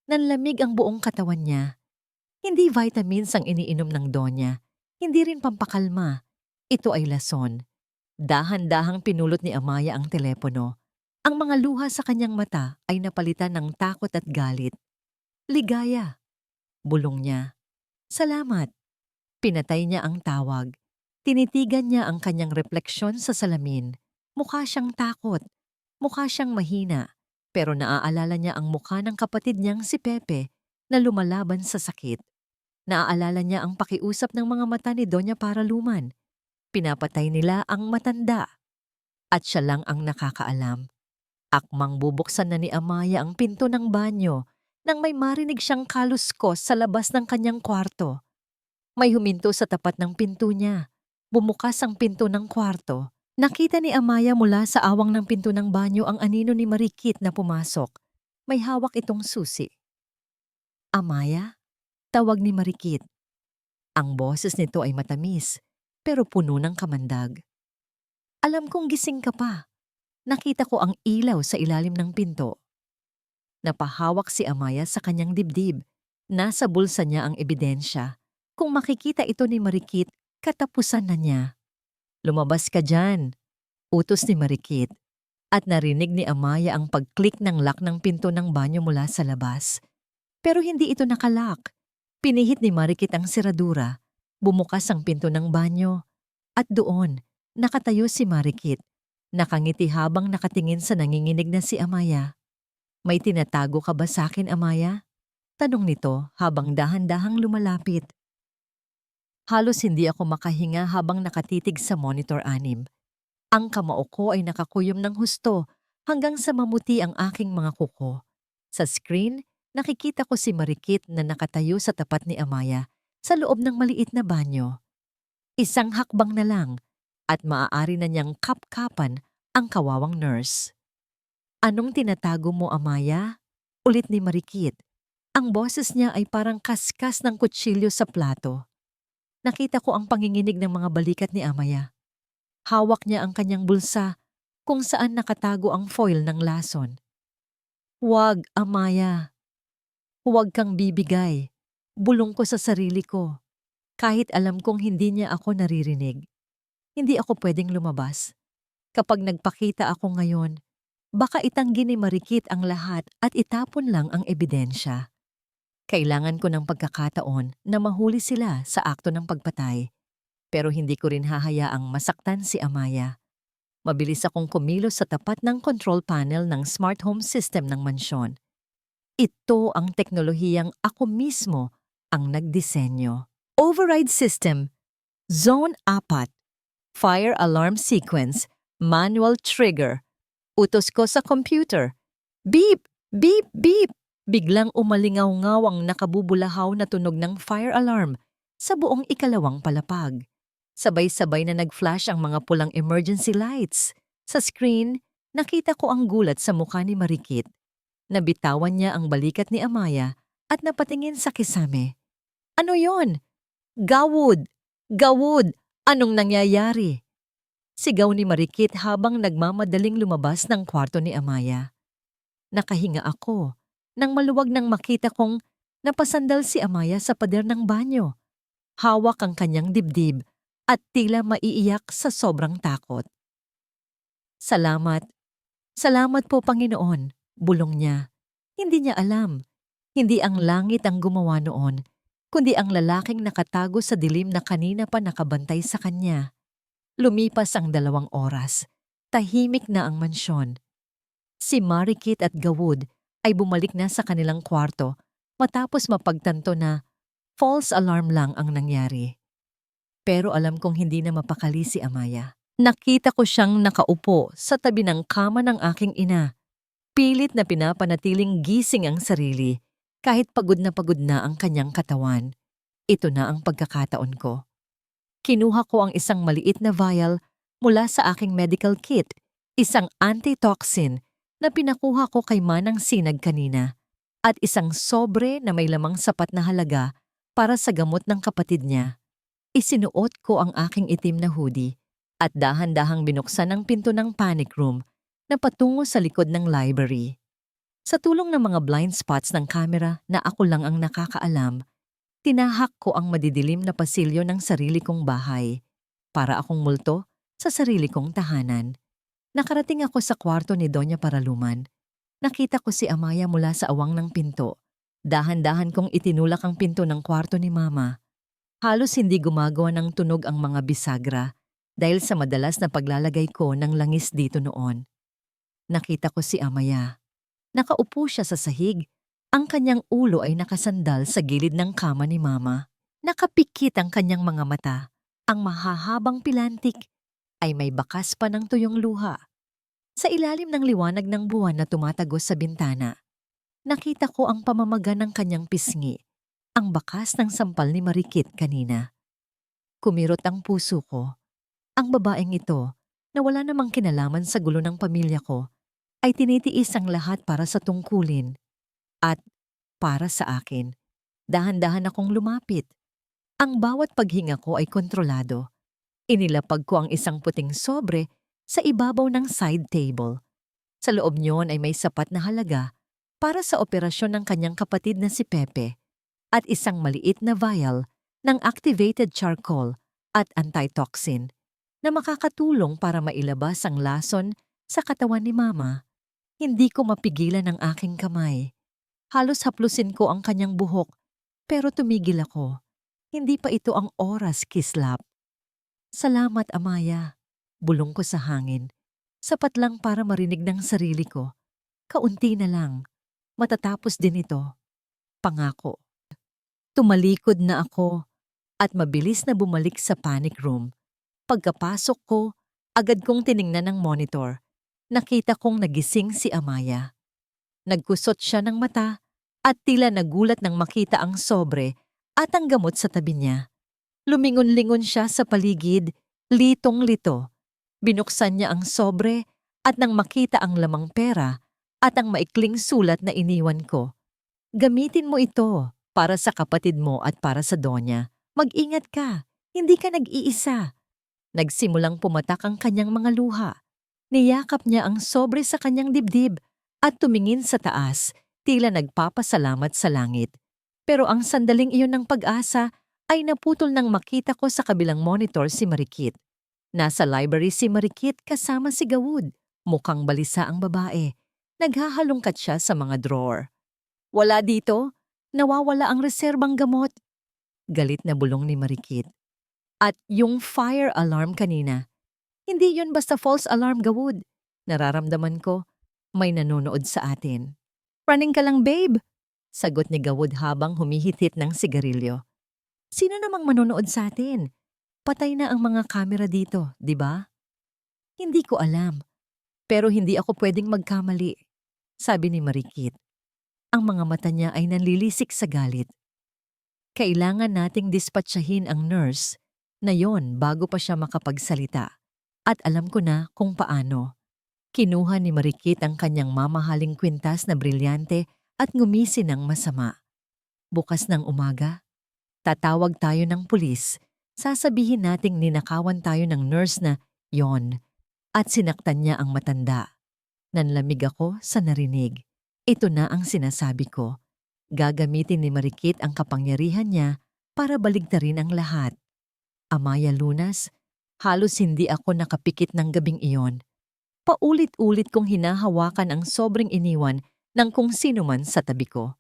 Nanlamig ang buong katawan niya. Hindi vitamins ang iniinom ng Donya. Hindi rin pampakalma. Ito ay lason. Dahan-dahang pinulot ni Amaya ang telepono. Ang mga luha sa kanyang mata ay napalitan ng takot at galit. Ligaya. Bulong niya. Salamat. Pinatay niya ang tawag. Tinitigan niya ang kanyang refleksyon sa salamin. Mukha siyang takot. Mukha siyang mahina. Pero naaalala niya ang mukha ng kapatid niyang si Pepe na lumalaban sa sakit. Naaalala niya ang pakiusap ng mga mata ni Donya Paraluman. Pinapatay nila ang matanda. At siya lang ang nakakaalam. Akmang bubuksan na ni Amaya ang pinto ng banyo nang may marinig siyang kaluskos sa labas ng kanyang kwarto. May huminto sa tapat ng pinto niya. Bumukas ang pinto ng kwarto. Nakita ni Amaya mula sa awang ng pinto ng banyo ang anino ni Marikit na pumasok. May hawak itong susi. Amaya? Tawag ni Marikit. Ang boses nito ay matamis, pero puno ng kamandag. Alam kong gising ka pa. Nakita ko ang ilaw sa ilalim ng pinto. Napahawak si Amaya sa kanyang dibdib. Nasa bulsa niya ang ebidensya. Kung makikita ito ni Marikit, katapusan na niya. Lumabas ka dyan, utos ni Marikit. At narinig ni Amaya ang pag-click ng lock ng pinto ng banyo mula sa labas. Pero hindi ito nakalock. Pinihit ni Marikit ang siradura. Bumukas ang pinto ng banyo. At doon, nakatayo si Marikit. Nakangiti habang nakatingin sa nanginginig na si Amaya. May tinatago ka ba sa akin, Amaya? Tanong nito habang dahan-dahang lumalapit. Halos hindi ako makahinga habang nakatitig sa monitor 6. Ang kamao ko ay nakakuyom ng husto hanggang sa mamuti ang aking mga kuko. Sa screen, nakikita ko si Marikit na nakatayo sa tapat ni Amaya sa loob ng maliit na banyo. Isang hakbang na lang at maaari na niyang kapkapan ang kawawang nurse. Anong tinatago mo, Amaya? Ulit ni Marikit. Ang boses niya ay parang kaskas ng kutsilyo sa plato. Nakita ko ang panginginig ng mga balikat ni Amaya. Hawak niya ang kanyang bulsa kung saan nakatago ang foil ng lason. Huwag, Amaya. Huwag kang bibigay. Bulong ko sa sarili ko. Kahit alam kong hindi niya ako naririnig. Hindi ako pwedeng lumabas. Kapag nagpakita ako ngayon, baka itanggi ni Marikit ang lahat at itapon lang ang ebidensya. Kailangan ko ng pagkakataon na mahuli sila sa akto ng pagpatay. Pero hindi ko rin hahayaang masaktan si Amaya. Mabilis akong kumilos sa tapat ng control panel ng smart home system ng mansyon. Ito ang teknolohiyang ako mismo ang nagdisenyo. Override System, Zone 4, Fire Alarm Sequence, Manual Trigger. Utos ko sa computer. Beep! Beep! Beep! Biglang umalingaw-ngaw ang nakabubulahaw na tunog ng fire alarm sa buong ikalawang palapag. Sabay-sabay na nag-flash ang mga pulang emergency lights. Sa screen, nakita ko ang gulat sa mukha ni Marikit. Nabitawan niya ang balikat ni Amaya at napatingin sa kisame. Ano yon? Gawud! Gawud! Anong nangyayari? Sigaw ni Marikit habang nagmamadaling lumabas ng kwarto ni Amaya. Nakahinga ako nang maluwag nang makita kong napasandal si Amaya sa pader ng banyo. Hawak ang kanyang dibdib at tila maiiyak sa sobrang takot. Salamat. Salamat po, Panginoon, bulong niya. Hindi niya alam. Hindi ang langit ang gumawa noon, kundi ang lalaking nakatago sa dilim na kanina pa nakabantay sa kanya. Lumipas ang 2 oras. Tahimik na ang mansyon. Si Marikit at Gawud ay bumalik na sa kanilang kwarto matapos mapagtanto na false alarm lang ang nangyari. Pero alam kong hindi na mapakali si Amaya. Nakita ko siyang nakaupo sa tabi ng kama ng aking ina. Pilit na pinapanatiling gising ang sarili kahit pagod na ang kanyang katawan. Ito na ang pagkakataon ko. Kinuha ko ang isang maliit na vial mula sa aking medical kit, isang antitoxin na pinakuha ko kay Manang Sinag kanina, at isang sobre na may lamang sapat na halaga para sa gamot ng kapatid niya. Isinuot ko ang aking itim na hoodie at dahan-dahang binuksan ang pinto ng panic room na patungo sa likod ng library. Sa tulong ng mga blind spots ng kamera na ako lang ang nakakaalam, tinahak ko ang madidilim na pasilyo ng sarili kong bahay para akong multo sa sarili kong tahanan. Nakarating ako sa kwarto ni Doña Paraluman. Nakita ko si Amaya mula sa awang ng pinto. Dahan-dahan kong itinulak ang pinto ng kwarto ni Mama. Halos hindi gumagawa ng tunog ang mga bisagra dahil sa madalas na paglalagay ko ng langis dito noon. Nakita ko si Amaya. Nakaupo siya sa sahig. Ang kanyang ulo ay nakasandal sa gilid ng kama ni Mama. Nakapikit ang kanyang mga mata. Ang mahahabang pilantik ay may bakas pa ng tuyong luha. Sa ilalim ng liwanag ng buwan na tumatagos sa bintana, nakita ko ang pamamaga ng kanyang pisngi, ang bakas ng sampal ni Marikit kanina. Kumirot ang puso ko. Ang babaeng ito, na wala namang kinalaman sa gulo ng pamilya ko, ay tinitiis ang lahat para sa tungkulin. At para sa akin, dahan-dahan akong lumapit. Ang bawat paghinga ko ay kontrolado. Inilapag ko ang isang puting sobre sa ibabaw ng side table. Sa loob niyon ay may sapat na halaga para sa operasyon ng kanyang kapatid na si Pepe at isang maliit na vial ng activated charcoal at antitoxin na makakatulong para mailabas ang lason sa katawan ni Mama. Hindi ko mapigilan ang aking kamay. Halos haplusin ko ang kanyang buhok pero tumigil ako. Hindi pa ito ang oras, Kislap. Salamat, Amaya. Bulong ko sa hangin. Sapat lang para marinig ng sarili ko. Kaunti na lang. Matatapos din ito. Pangako. Tumalikod na ako at mabilis na bumalik sa panic room. Pagkapasok ko, agad kong tiningnan ang monitor. Nakita kong nagising si Amaya. Nagkusot siya ng mata at tila nagulat nang makita ang sobre at ang gamot sa tabi niya. Lumingon-lingon siya sa paligid, litong-lito. Binuksan niya ang sobre at nang makita ang lamang pera at ang maikling sulat na iniwan ko. Gamitin mo ito para sa kapatid mo at para sa Donya. Mag-ingat ka, hindi ka nag-iisa. Nagsimulang pumatak ang kanyang mga luha. Niyakap niya ang sobre sa kanyang dibdib at tumingin sa taas, tila nagpapasalamat sa langit. Pero ang sandaling iyon ng pag-asa ay naputol nang makita ko sa kabilang monitor si Marikit. Nasa library si Marikit kasama si Gawud. Mukhang balisa ang babae. Naghahalongkat siya sa mga drawer. Wala dito. Nawawala ang reserbang gamot. Galit na bulong ni Marikit. At yung fire alarm kanina. Hindi yun basta false alarm, Gawud. Nararamdaman ko, may nanonood sa atin. Running ka lang, babe. Sagot ni Gawud habang humihitit ng sigarilyo. Sino namang manonood sa atin? Patay na ang mga kamera dito, di ba? Hindi ko alam. Pero hindi ako pwedeng magkamali, sabi ni Marikit. Ang mga mata niya ay nanlilisik sa galit. Kailangan nating dispatchahin ang nurse na yon bago pa siya makapagsalita. At alam ko na kung paano. Kinuha ni Marikit ang kanyang mamahaling kwintas na brilyante at ngumisi ng masama. Bukas ng umaga, tatawag tayo ng pulis. Sasabihin nating ninakawan tayo ng nurse na yon at sinaktan niya ang matanda. Nanlamig ako sa narinig. Ito na ang sinasabi ko. Gagamitin ni Marikit ang kapangyarihan niya para baligtarin ang lahat. Amaya Lunas, halos hindi ako nakapikit ng gabing iyon. Paulit-ulit kong hinahawakan ang sobrang iniwan ng kung sino man sa tabi ko.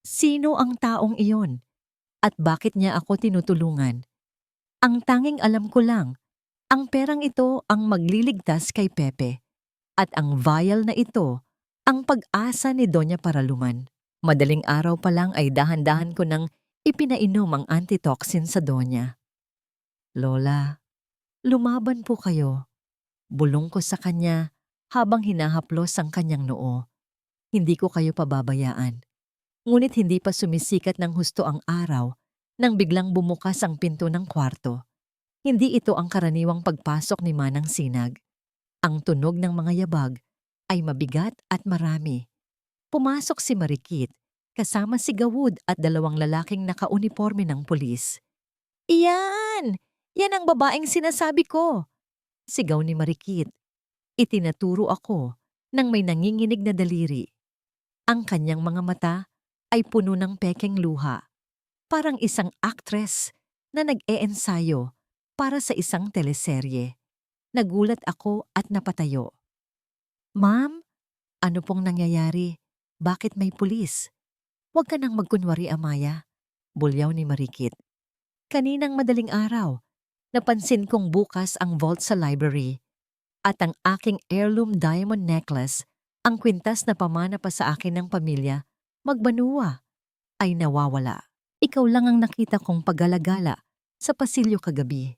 Sino ang taong iyon? At bakit niya ako tinutulungan? Ang tanging alam ko lang, ang perang ito ang magliligtas kay Pepe. At ang vial na ito, ang pag-asa ni Doña Paraluman. Madaling araw pa lang ay dahan-dahan ko nang ipinainom ang antitoxin sa Doña. Lola, lumaban po kayo. Bulong ko sa kanya habang hinahaplos ang kanyang noo. Hindi ko kayo pababayaan. Ngunit hindi pa sumisikat ng husto ang araw nang biglang bumukas ang pinto ng kwarto. Hindi ito ang karaniwang pagpasok ni Manang Sinag. Ang tunog ng mga yabag ay mabigat at marami. Pumasok si Marikit kasama si Gawud at dalawang lalaking nakauniforme ng pulis. Iyan! Yan ang babaeng sinasabi ko! Sigaw ni Marikit. Itinaturo ako nang may nanginginig na daliri. Ang kanyang mga mata ay puno ng pekeng luha. Parang isang aktres na nag-eensayo para sa isang teleserye. Nagulat ako at napatayo. Ma'am, ano pong nangyayari? Bakit may pulis? Huwag ka nang magkunwari, Amaya. Bulyaw ni Marikit. Kaninang madaling araw, napansin kong bukas ang vault sa library at ang aking heirloom diamond necklace, ang kwintas na pamana pa sa akin ng pamilya, magbanua, ay nawawala. Ikaw lang ang nakita kong paggalagala sa pasilyo kagabi.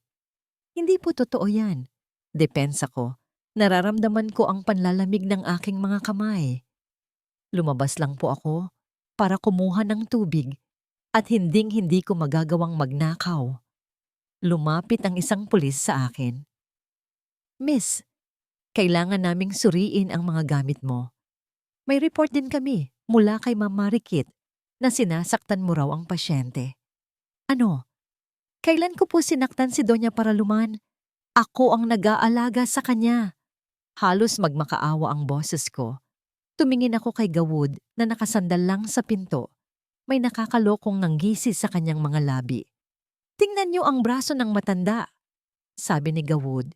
Hindi po totoo yan. Depensa ko. Nararamdaman ko ang panlalamig ng aking mga kamay. Lumabas lang po ako para kumuha ng tubig at hinding-hindi ko magagawang magnakaw. Lumapit ang isang pulis sa akin. Miss, kailangan naming suriin ang mga gamit mo. May report din kami mula kay Ma'am Marikit na sinasaktan mo raw ang pasyente. Ano? Kailan ko po sinaktan si Doña Paraluman? Ako ang nag-aalaga sa kanya. Halos magmakaawa ang boses ko. Tumingin ako kay Gawud na nakasandal lang sa pinto. May nakakalokong nanggisi sa kanyang mga labi. Tingnan niyo ang braso ng matanda, sabi ni Gawud.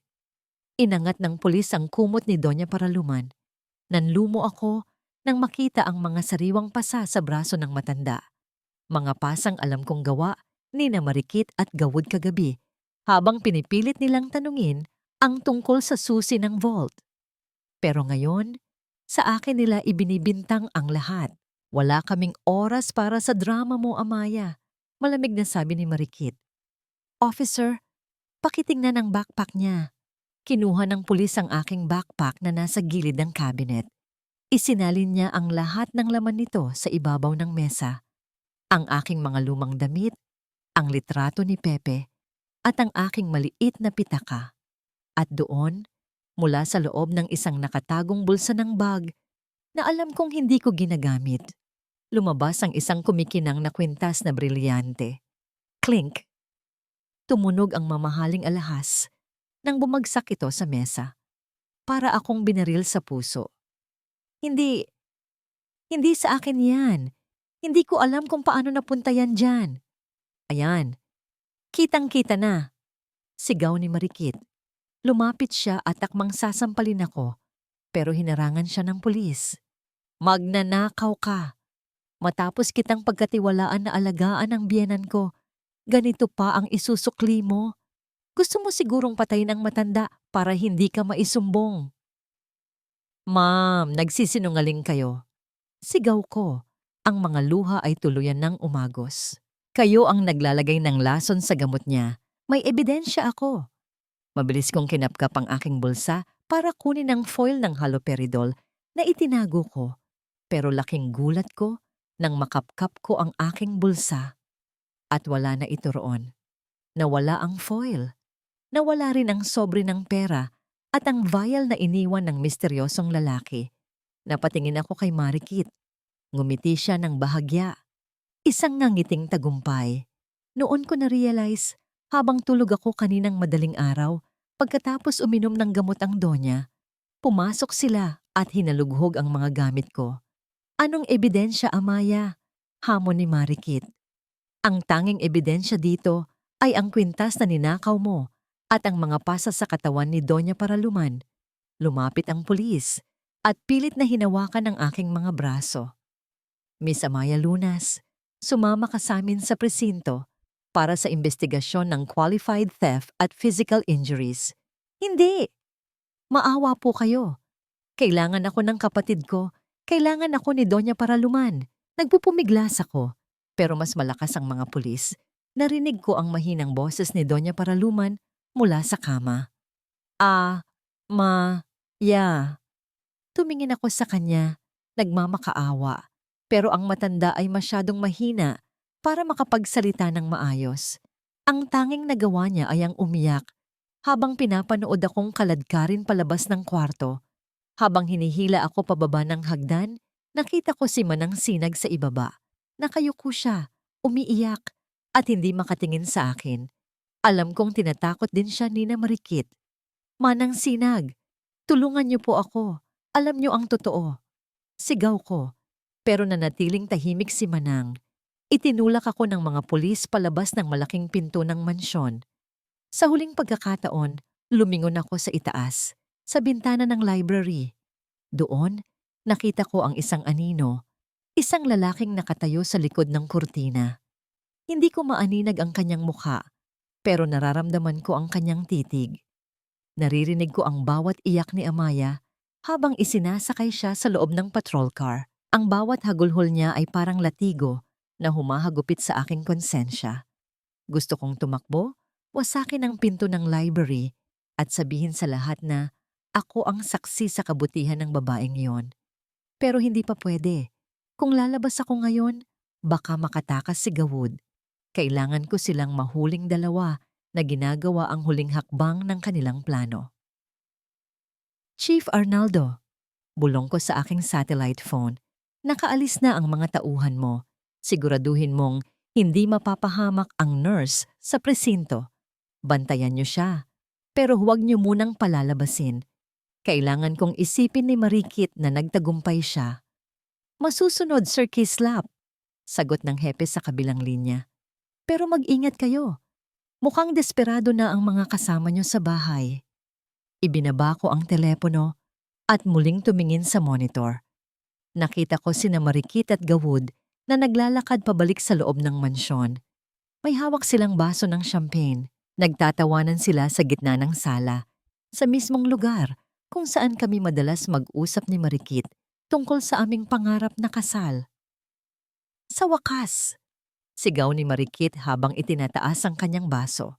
Inangat ng pulis ang kumot ni Doña Paraluman. Nanlumo ako nang makita ang mga sariwang pasa sa braso ng matanda. Mga pasang alam kong gawa ni na Marikit at Gawud kagabi habang pinipilit nilang tanungin ang tungkol sa susi ng vault. Pero ngayon, sa akin nila ibinibintang ang lahat. Wala kaming oras para sa drama mo, Amaya. Malamig na sabi ni Marikit. Officer, pakitingnan ang backpack niya. Kinuha ng pulis ang aking backpack na nasa gilid ng cabinet. Isinalin niya ang lahat ng laman nito sa ibabaw ng mesa. Ang aking mga lumang damit, ang litrato ni Pepe, at ang aking maliit na pitaka. At doon, mula sa loob ng isang nakatagong bulsa ng bag na alam kong hindi ko ginagamit, lumabas ang isang kumikinang na kwintas na brilyante. Clink! Tumunog ang mamahaling alahas nang bumagsak ito sa mesa. Para akong binaril sa puso. Hindi sa akin yan. Hindi ko alam kung paano napunta yan dyan. Ayan, kitang-kita na. Sigaw ni Marikit. Lumapit siya at akmang sasampalin ako, pero hinarangan siya ng pulis. Magnanakaw ka. Matapos kitang pagkatiwalaan na alagaan ang biyenan ko, ganito pa ang isusukli mo. Gusto mo sigurong patayin ang matanda para hindi ka maisumbong. Ma'am, nagsisinungaling kayo. Sigaw ko. Ang mga luha ay tuluyan ng umagos. Kayo ang naglalagay ng lason sa gamot niya. May ebidensya ako. Mabilis kong kinapkap ang aking bulsa para kunin ang foil ng haloperidol na itinago ko. Pero laking gulat ko nang makapkap ko ang aking bulsa. At wala na ito roon. Nawala ang foil. Nawala rin ang sobre ng pera at ang vial na iniwan ng misteryosong lalaki. Napatingin ako kay Marikit. Ngumiti siya ng bahagya. Isang ngangiting tagumpay. Noon ko na-realize habang tulog ako kaninang madaling araw, pagkatapos uminom ng gamot ang Donya, pumasok sila at hinalughog ang mga gamit ko. Anong ebidensya, Amaya? Hamon ni Marikit. Ang tanging ebidensya dito ay ang kwintas na ninakaw mo at ang mga pasa sa katawan ni Doña Paraluman. Lumapit ang pulis at pilit na hinawakan ang aking mga braso. Miss Amaya Lunas, sumama ka sa amin sa presinto para sa investigasyon ng qualified theft at physical injuries. Hindi! Maawa po kayo. Kailangan ako ng kapatid ko. Kailangan ako ni Doña Paraluman. Nagpupumiglas ako. Pero mas malakas ang mga pulis. Narinig ko ang mahinang boses ni Doña Paraluman mula sa kama. Tumingin ako sa kanya, nagmamakaawa. Pero ang matanda ay masyadong mahina para makapagsalita ng maayos. Ang tanging nagawa niya ay ang umiyak habang pinapanood akong kaladkarin palabas ng kwarto. Habang hinihila ako pababa ng hagdan, nakita ko si Manang Sinag sa ibaba. Nakayuko siya, umiiyak, at hindi makatingin sa akin. Alam kong tinatakot din siya ni na Marikit. Manang Sinag, tulungan niyo po ako. Alam niyo ang totoo. Sigaw ko, pero nanatiling tahimik si Manang. Itinulak ako ng mga pulis palabas ng malaking pinto ng mansyon. Sa huling pagkakataon, lumingon ako sa itaas, sa bintana ng library. Doon, nakita ko ang isang anino, isang lalaking nakatayo sa likod ng kurtina. Hindi ko maaninag ang kanyang mukha, pero nararamdaman ko ang kanyang titig. Naririnig ko ang bawat iyak ni Amaya habang isinasakay siya sa loob ng patrol car. Ang bawat hagulhol niya ay parang latigo na humahagupit sa aking konsensya. Gusto kong tumakbo, wasakin ang pinto ng library at sabihin sa lahat na ako ang saksi sa kabutihan ng babaeng yon. Pero hindi pa pwede. Kung lalabas ako ngayon, baka makatakas si Gawud. Kailangan ko silang mahuling dalawa na ginagawa ang huling hakbang ng kanilang plano. Chief Arnaldo, bulong ko sa aking satellite phone, nakaalis na ang mga tauhan mo. Siguraduhin mong hindi mapapahamak ang nurse sa presinto. Bantayan niyo siya, pero huwag niyo munang palalabasin. Kailangan kong isipin ni Marikit na nagtagumpay siya. Masusunod, Sir Kislap, sagot ng hepe sa kabilang linya. Pero mag-ingat kayo. Mukhang desperado na ang mga kasama niyo sa bahay. Ibinaba ko ang telepono at muling tumingin sa monitor. Nakita ko sina Marikit at Gawud na naglalakad pabalik sa loob ng mansyon. May hawak silang baso ng champagne. Nagtatawanan sila sa gitna ng sala, sa mismong lugar kung saan kami madalas mag-usap ni Marikit tungkol sa aming pangarap na kasal. Sa wakas, sigaw ni Marikit habang itinataas ang kanyang baso.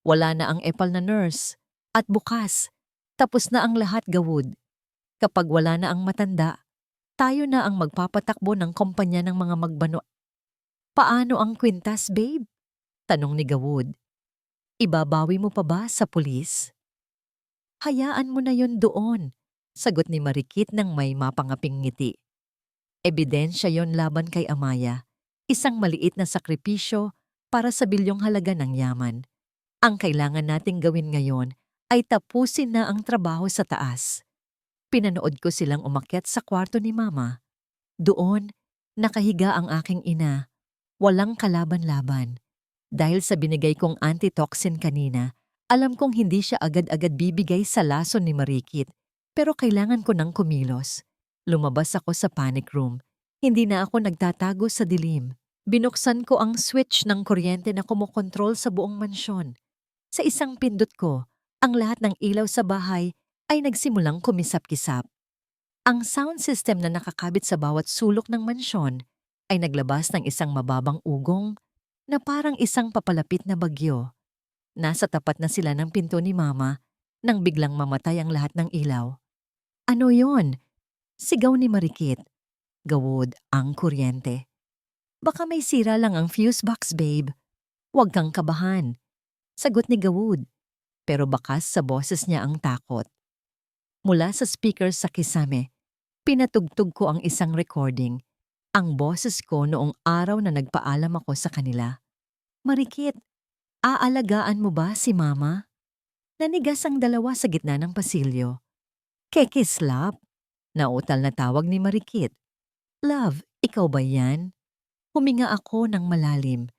Wala na ang epal na nurse at bukas, tapos na ang lahat, Gawud. Kapag wala na ang matanda, tayo na ang magpapatakbo ng kumpanya ng mga magbano. Paano ang kwintas, babe? Tanong ni Gawud. Ibabawi mo pa ba sa pulis? Hayaan mo na yon doon, sagot ni Marikit ng may mapangaping ngiti. Ebidensya yon laban kay Amaya, isang maliit na sakripisyo para sa bilyong halaga ng yaman. Ang kailangan nating gawin ngayon ay tapusin na ang trabaho sa taas. Pinanood ko silang umakyat sa kwarto ni Mama. Doon, nakahiga ang aking ina, walang kalaban-laban. Dahil sa binigay kong antitoxin kanina, alam kong hindi siya agad-agad bibigay sa lason ni Marikit, pero kailangan ko ng kumilos. Lumabas ako sa panic room. Hindi na ako nagtatago sa dilim. Binuksan ko ang switch ng kuryente na kumokontrol sa buong mansyon. Sa isang pindot ko, ang lahat ng ilaw sa bahay ay nagsimulang kumisap-kisap. Ang sound system na nakakabit sa bawat sulok ng mansyon ay naglabas ng isang mababang ugong na parang isang papalapit na bagyo. Nasa tapat na sila ng pinto ni Mama nang biglang mamatay ang lahat ng ilaw. Ano yon? Sigaw ni Marikit. Gawud ang kuryente. Baka may sira lang ang fuse box, babe. Huwag kang kabahan. Sagot ni Gawud, pero bakas sa boses niya ang takot. Mula sa speaker sa kisame, pinatugtog ko ang isang recording. Ang boses ko noong araw na nagpaalam ako sa kanila. Marikit, aalagaan mo ba si Mama? Nanigas ang dalawa sa gitna ng pasilyo. Kekislap? Nautal na tawag ni Marikit. Love, ikaw ba yan? Huminga ako ng malalim.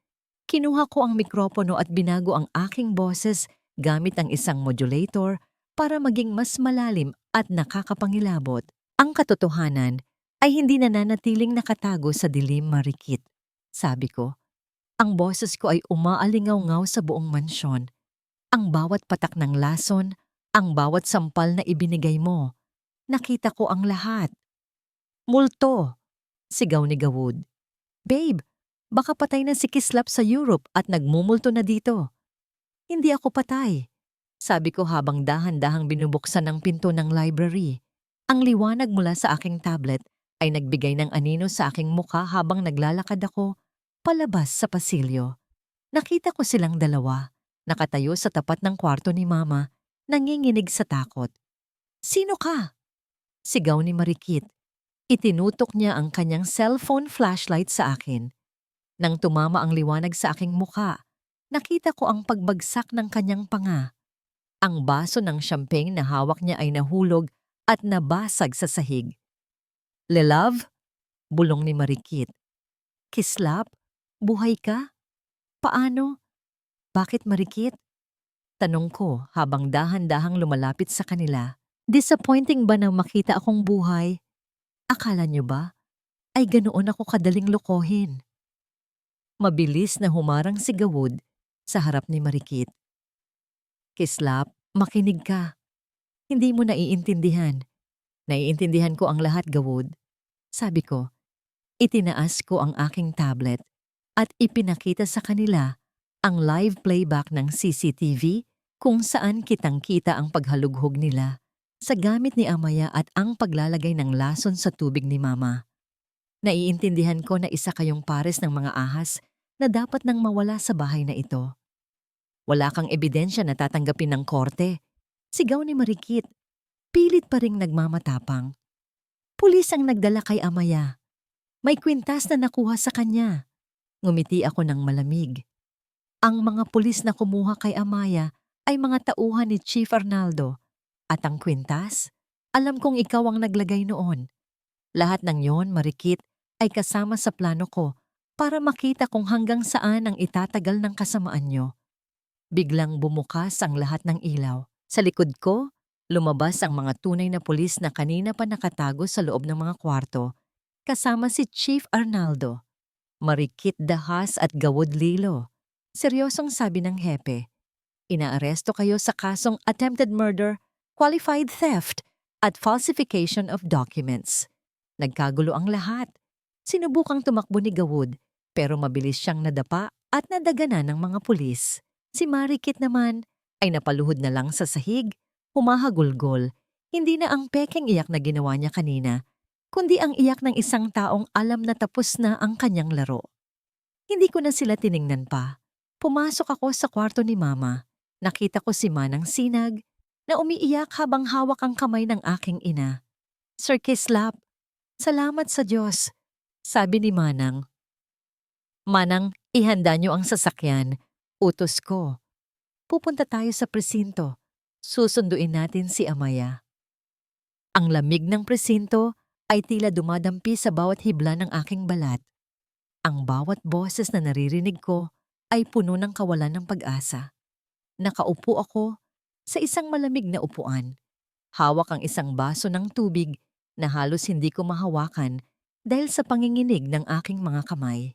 Kinuha ko ang mikropono at binago ang aking boses gamit ang isang modulator para maging mas malalim at nakakapangilabot. Ang katotohanan ay hindi nananatiling nakatago sa dilim, Marikit. Sabi ko, ang boses ko ay umaalingaw-ngaw sa buong mansyon. Ang bawat patak ng lason, ang bawat sampal na ibinigay mo. Nakita ko ang lahat. Multo! Sigaw ni Gawud. Babe, baka patay na si Kislap sa Europe at nagmumulto na dito. Hindi ako patay. Sabi ko habang dahan-dahang binubuksan ang pinto ng library. Ang liwanag mula sa aking tablet ay nagbigay ng anino sa aking mukha habang naglalakad ako palabas sa pasilyo. Nakita ko silang dalawa, nakatayo sa tapat ng kwarto ni Mama, nanginginig sa takot. Sino ka? Sigaw ni Marikit. Itinutok niya ang kanyang cellphone flashlight sa akin. Nang tumama ang liwanag sa aking muka, nakita ko ang pagbagsak ng kanyang panga. Ang baso ng champagne na hawak niya ay nahulog at nabasag sa sahig. "Lelove?" bulong ni Marikit. "Kislap? Buhay ka? Paano? Bakit Marikit?" Tanong ko habang dahan-dahang lumalapit sa kanila. Disappointing ba na makita akong buhay? Akala niyo ba ay ganoon ako kadaling lokohin? Mabilis na humarang si Gawod sa harap ni Marikit. "Kislap, makinig ka. Hindi mo naiintindihan. Naiintindihan ko ang lahat, Gawod." Sabi ko. Itinaas ko ang aking tablet at ipinakita sa kanila ang live playback ng CCTV kung saan kitang-kita ang paghalughog nila sa gamit ni Amaya at ang paglalagay ng lason sa tubig ni Mama. Naiintindihan ko na isa kayong pares ng mga ahas na dapat nang mawala sa bahay na ito. Wala kang ebidensya na tatanggapin ng korte. Sigaw ni Marikit. Pilit pa ring nagmamatapang. Pulis ang nagdala kay Amaya. May kwintas na nakuha sa kanya. Ngumiti ako ng malamig. Ang mga pulis na kumuha kay Amaya ay mga tauhan ni Chief Arnaldo. At ang kwintas, alam kong ikaw ang naglagay noon. Lahat ng yon, Marikit, ay kasama sa plano ko para makita kung hanggang saan ang itatagal ng kasamaan nyo. Biglang bumukas ang lahat ng ilaw. Sa likod ko, lumabas ang mga tunay na pulis na kanina pa nakatago sa loob ng mga kwarto, kasama si Chief Arnaldo, Marikit Dahas at Gawod Lilo. Seryosong sabi ng hepe, "Inaaresto kayo sa kasong attempted murder, qualified theft, at falsification of documents." Nagkagulo ang lahat. Sinubukang tumakbo ni Gawod, pero mabilis siyang nadapa at nadagana ng mga pulis. Si Marikit naman ay napaluhod na lang sa sahig, humahagulgol. Hindi na ang pekeng iyak na ginawa niya kanina, kundi ang iyak ng isang taong alam na tapos na ang kanyang laro. Hindi ko na sila tiningnan pa. Pumasok ako sa kwarto ni Mama. Nakita ko si Manang Sinag na umiiyak habang hawak ang kamay ng aking ina. "Sir Kislap, salamat sa Diyos," sabi ni Manang. "Manang, ihanda niyo ang sasakyan," utos ko. "Pupunta tayo sa presinto. Susunduin natin si Amaya." Ang lamig ng presinto ay tila dumadampi sa bawat hibla ng aking balat. Ang bawat boses na naririnig ko ay puno ng kawalan ng pag-asa. Nakaupo ako sa isang malamig na upuan. Hawak ang isang baso ng tubig na halos hindi ko mahawakan dahil sa panginginig ng aking mga kamay.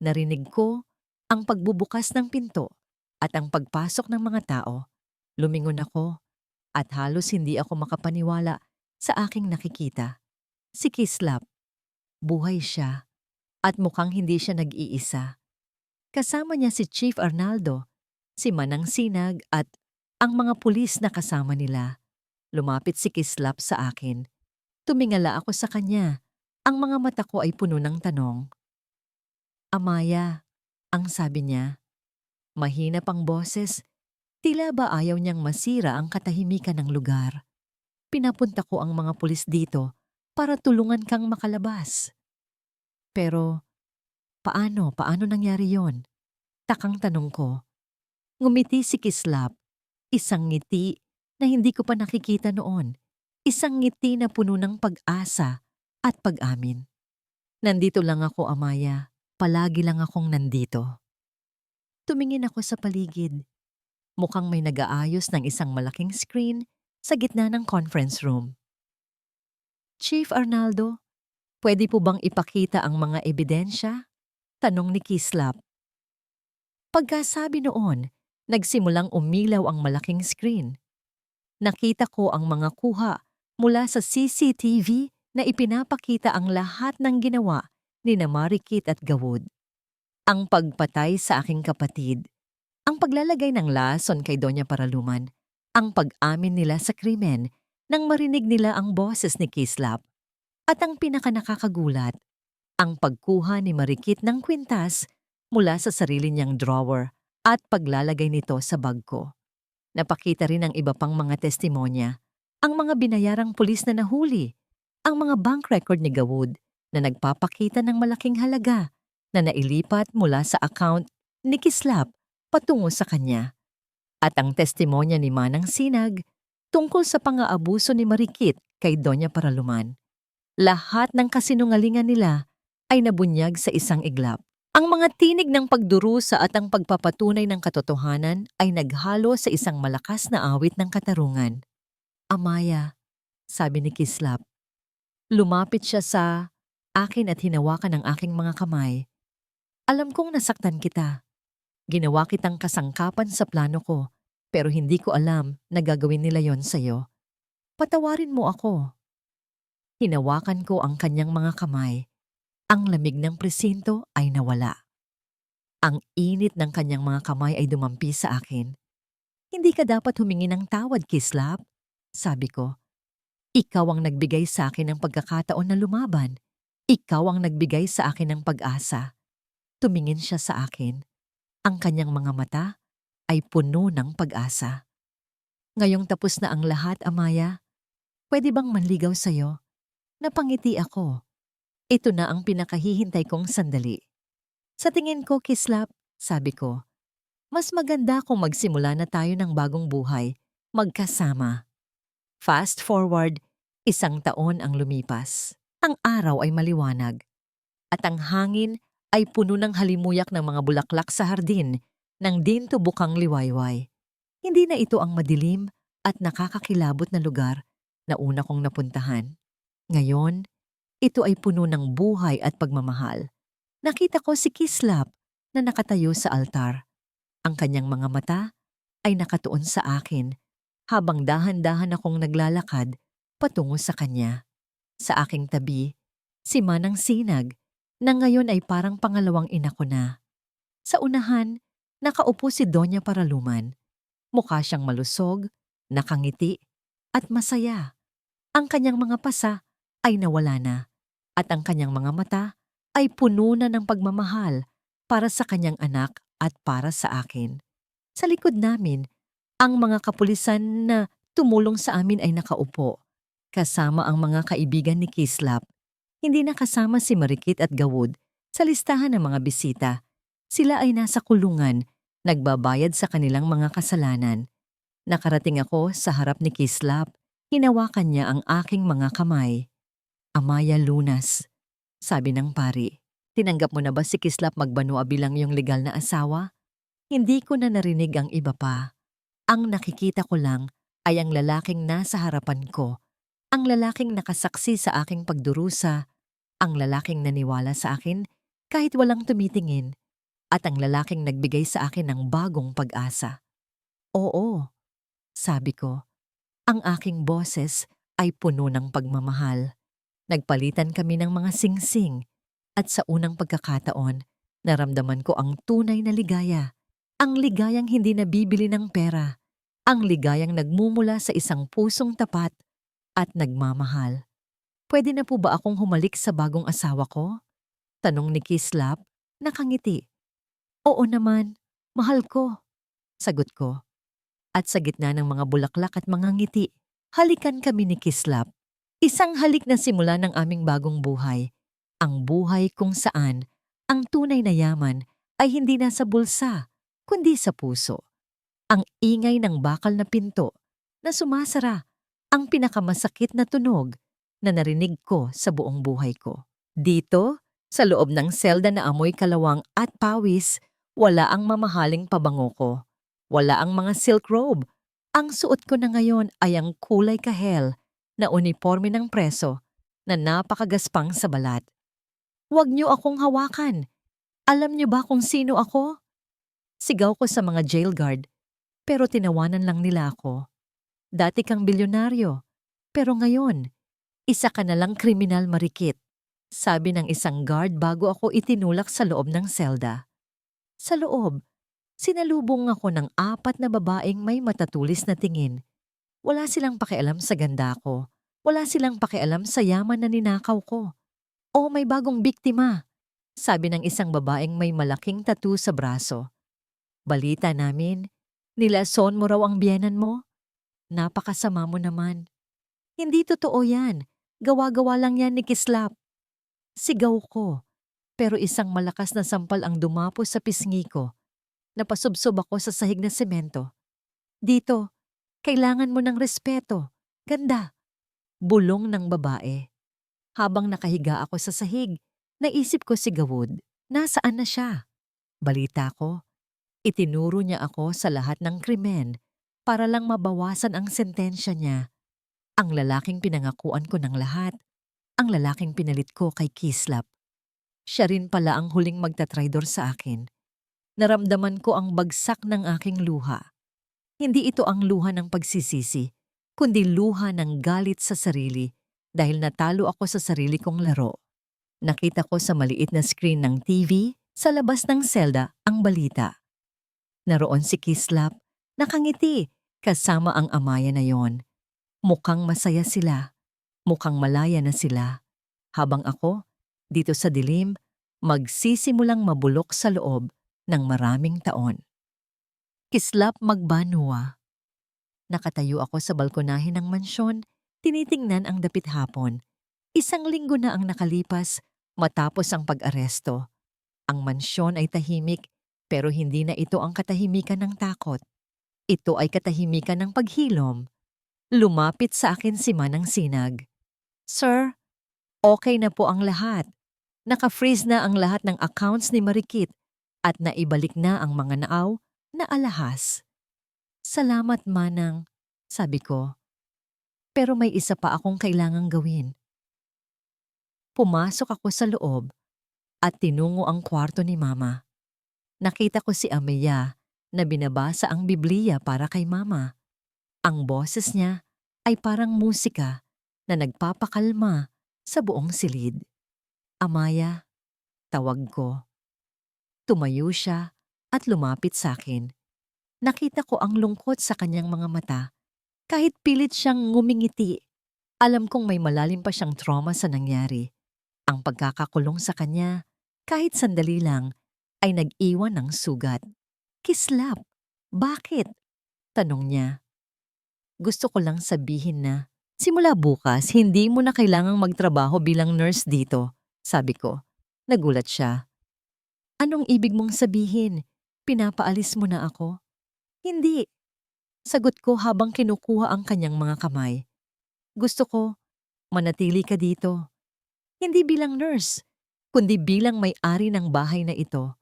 Narinig ko ang pagbubukas ng pinto at ang pagpasok ng mga tao. Lumingon ako at halos hindi ako makapaniwala sa aking nakikita. Si Kislap, buhay siya at mukhang hindi siya nag-iisa. Kasama niya si Chief Arnaldo, si Manang Sinag at ang mga pulis na kasama nila. Lumapit si Kislap sa akin. Tumingala ako sa kanya. Ang mga mata ko ay puno ng tanong. "Amaya," ang sabi niya. Mahina pang boses, tila ba ayaw niyang masira ang katahimikan ng lugar. Pinapunta ko ang mga pulis dito para tulungan kang makalabas. Pero, paano nangyari yon? Takang tanong ko. Ngumiti si Kislap, isang ngiti na hindi ko pa nakikita noon. Isang ngiti na puno ng pag-asa at pag-amin. "Nandito lang ako, Amaya. Palagi lang akong nandito." Tumingin ako sa paligid. Mukhang may nag-aayos ng isang malaking screen sa gitna ng conference room. "Chief Arnaldo, pwede po bang ipakita ang mga ebidensya?" Tanong ni Kislap. Pagkasabi noon, nagsimulang umilaw ang malaking screen. Nakita ko ang mga kuha mula sa CCTV na ipinapakita ang lahat ng ginawa ni Marikit at Gawod. Ang pagpatay sa aking kapatid, ang paglalagay ng lason kay Doña Paraluman, ang pag-amin nila sa krimen nang marinig nila ang boses ni Kislap, at ang pinakanakakagulat, ang pagkuha ni Marikit ng kwintas mula sa sarili niyang drawer at paglalagay nito sa bag ko. Napakita rin ang iba pang mga testimonya, ang mga binayarang pulis na nahuli, ang mga bank record ni Gawud na nagpapakita ng malaking halaga na nailipat mula sa account ni Kislap patungo sa kanya. At ang testimonya ni Manang Sinag tungkol sa pang-aabuso ni Marikit kay Doña Paraluman. Lahat ng kasinungalingan nila ay nabunyag sa isang iglap. Ang mga tinig ng pagdurusa at ang pagpapatunay ng katotohanan ay naghalo sa isang malakas na awit ng katarungan. Amaya, sabi ni Kislap. Lumapit siya sa akin at hinawakan ang aking mga kamay. Alam kong nasaktan kita. Ginawa kitang kasangkapan sa plano ko, pero hindi ko alam na gagawin nila yon sa'yo. Patawarin mo ako. Hinawakan ko ang kanyang mga kamay. Ang lamig ng presinto ay nawala. Ang init ng kanyang mga kamay ay dumampi sa akin. Hindi ka dapat humingi ng tawad, Kislap, sabi ko. Ikaw ang nagbigay sa akin ng pagkakataon na lumaban. Ikaw ang nagbigay sa akin ng pag-asa. Tumingin siya sa akin. Ang kanyang mga mata ay puno ng pag-asa. Ngayong tapos na ang lahat, Amaya, pwede bang manligaw sa'yo? Napangiti ako. Ito na ang pinakahihintay kong sandali. Sa tingin ko, Kislap, sabi ko, mas maganda kung magsimula na tayo ng bagong buhay, magkasama. Fast forward, 1 taon ang lumipas. Ang araw ay maliwanag. At ang hangin ay puno ng halimuyak ng mga bulaklak sa hardin nang dinto bukang liwayway. Hindi na ito ang madilim at nakakakilabot na lugar na una kong napuntahan. Ngayon, ito ay puno ng buhay at pagmamahal. Nakita ko si Kislap na nakatayo sa altar. Ang kanyang mga mata ay nakatuon sa akin habang dahan-dahan akong naglalakad patungo sa kanya. Sa aking tabi, si Manang Sinag na ngayon ay parang pangalawang ina ko na. Sa unahan, nakaupo si Doña Paraluman. Mukha siyang malusog, nakangiti, at masaya. Ang kanyang mga pasa ay nawala na, at ang kanyang mga mata ay puno na ng pagmamahal para sa kanyang anak at para sa akin. Sa likod namin, ang mga kapulisan na tumulong sa amin ay nakaupo, kasama ang mga kaibigan ni Kislap. Hindi na kasama si Marikit at Gawud sa listahan ng mga bisita. Sila ay nasa kulungan, nagbabayad sa kanilang mga kasalanan. Nakarating ako sa harap ni Kislap, hinawakan niya ang aking mga kamay. Amaya Lunas, sabi ng pari. Tinanggap mo na ba si Kislap Magbanua bilang iyong legal na asawa? Hindi ko na narinig ang iba pa. Ang nakikita ko lang ay ang lalaking nasa harapan ko. Ang lalaking nakasaksi sa aking pagdurusa, ang lalaking naniwala sa akin kahit walang tumitingin, at ang lalaking nagbigay sa akin ng bagong pag-asa. Oo, sabi ko, ang aking boses ay puno ng pagmamahal. Nagpalitan kami ng mga singsing, at sa unang pagkakataon, naramdaman ko ang tunay na ligaya. Ang ligayang hindi nabibili ng pera. Ang ligayang nagmumula sa isang pusong tapat at nagmamahal. Pwede na po ba akong humalik sa bagong asawa ko? Tanong ni Kislap, nakangiti. Oo naman, mahal ko, sagot ko. At sa gitna ng mga bulaklak at mga ngiti, halikan kami ni Kislap. Isang halik na simula ng aming bagong buhay. Ang buhay kung saan ang tunay na yaman ay hindi nasa bulsa, kundi sa puso. Ang ingay ng bakal na pinto na sumasara, ang pinakamasakit na tunog na narinig ko sa buong buhay ko. Dito, sa loob ng selda na amoy kalawang at pawis, wala ang mamahaling pabango ko. Wala ang mga silk robe. Ang suot ko na ngayon ay ang kulay kahel na uniforme ng preso na napakagaspang sa balat. Huwag niyo akong hawakan. Alam niyo ba kung sino ako? Sigaw ko sa mga jail guard, pero tinawanan lang nila ako. Dati kang bilyonaryo, pero ngayon, isa ka na lang kriminal, Marikit, sabi ng isang guard bago ako itinulak sa loob ng selda. Sa loob, sinalubong ako ng 4 na babaeng may matatulis na tingin. Wala silang pakialam sa ganda ko. Wala silang pakialam sa yaman na ninakaw ko. O may bagong biktima, sabi ng isang babaeng may malaking tattoo sa braso. Balita namin, nilason mo raw ang biyenan mo? Napakasama mo naman. Hindi totoo yan. Gawa-gawa lang yan ni Kislap. Sigaw ko, pero isang malakas na sampal ang dumapos sa pisngi ko. Napasubsob ako sa sahig na semento. Dito, kailangan mo ng respeto. Ganda. Bulong ng babae. Habang nakahiga ako sa sahig, naisip ko si Gawod. Nasaan na siya? Balita ko, itinuro niya ako sa lahat ng krimen para lang mabawasan ang sentensya niya. Ang lalaking pinangakuan ko ng lahat. Ang lalaking pinalit ko kay Kislap. Siya rin pala ang huling magtatraidor sa akin. Naramdaman ko ang bagsak ng aking luha. Hindi ito ang luha ng pagsisisi, kundi luha ng galit sa sarili dahil natalo ako sa sarili kong laro. Nakita ko sa maliit na screen ng TV sa labas ng selda ang balita. Naroon si Kislap, nakangiti, kasama ang amaya na yon. Mukhang masaya sila, mukhang malaya na sila. Habang ako, dito sa dilim, magsisimulang mabulok sa loob ng maraming taon. Kislap magbanwa. Nakatayo ako sa balkonahe ng mansyon, tinitingnan ang dapit hapon. 1 linggo na ang nakalipas matapos ang pag-aresto. Ang mansyon ay tahimik, pero hindi na ito ang katahimikan ng takot. Ito ay katahimikan ng paghilom. Lumapit sa akin si Manang Sinag. Sir, okay na po ang lahat. Naka-freeze na ang lahat ng accounts ni Marikit at naibalik na ang mga naaw na alahas. Salamat, Manang, sabi ko. Pero may isa pa akong kailangang gawin. Pumasok ako sa loob at tinungo ang kwarto ni Mama. Nakita ko si Ameya na binabasa ang Biblia para kay Mama. Ang boses niya ay parang musika na nagpapakalma sa buong silid. Amaya, tawag ko. Tumayo siya at lumapit sa akin. Nakita ko ang lungkot sa kanyang mga mata. Kahit pilit siyang ngumingiti, alam kong may malalim pa siyang trauma sa nangyari. Ang pagkakakulong sa kanya, kahit sandali lang, ay nag-iwan ng sugat. Kislap, bakit? Tanong niya. Gusto ko lang sabihin na, simula bukas, hindi mo na kailangang magtrabaho bilang nurse dito, sabi ko. Nagulat siya. Anong ibig mong sabihin? Pinapaalis mo na ako? Hindi. Sagot ko habang kinukuha ang kanyang mga kamay. Gusto ko, manatili ka dito. Hindi bilang nurse, kundi bilang may-ari ng bahay na ito.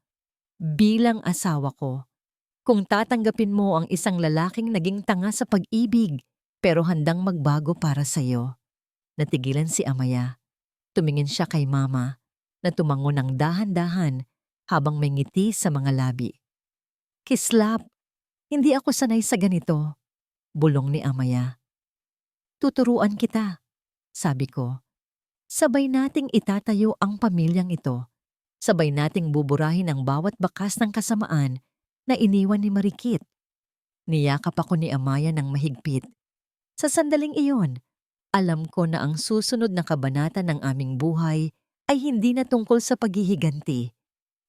Bilang asawa ko. Kung tatanggapin mo ang isang lalaking naging tanga sa pag-ibig, pero handang magbago para sa'yo. Natigilan si Amaya. Tumingin siya kay Mama, na tumango ng dahan-dahan habang may ngiti sa mga labi. Kislap, hindi ako sanay sa ganito, bulong ni Amaya. Tuturuan kita, sabi ko. Sabay nating itatayo ang pamilyang ito. Sabay nating buburahin ang bawat bakas ng kasamaan na iniwan ni Marikit. Niyakap ako ni Amaya ng mahigpit. Sa sandaling iyon, alam ko na ang susunod na kabanata ng aming buhay ay hindi na tungkol sa paghihiganti.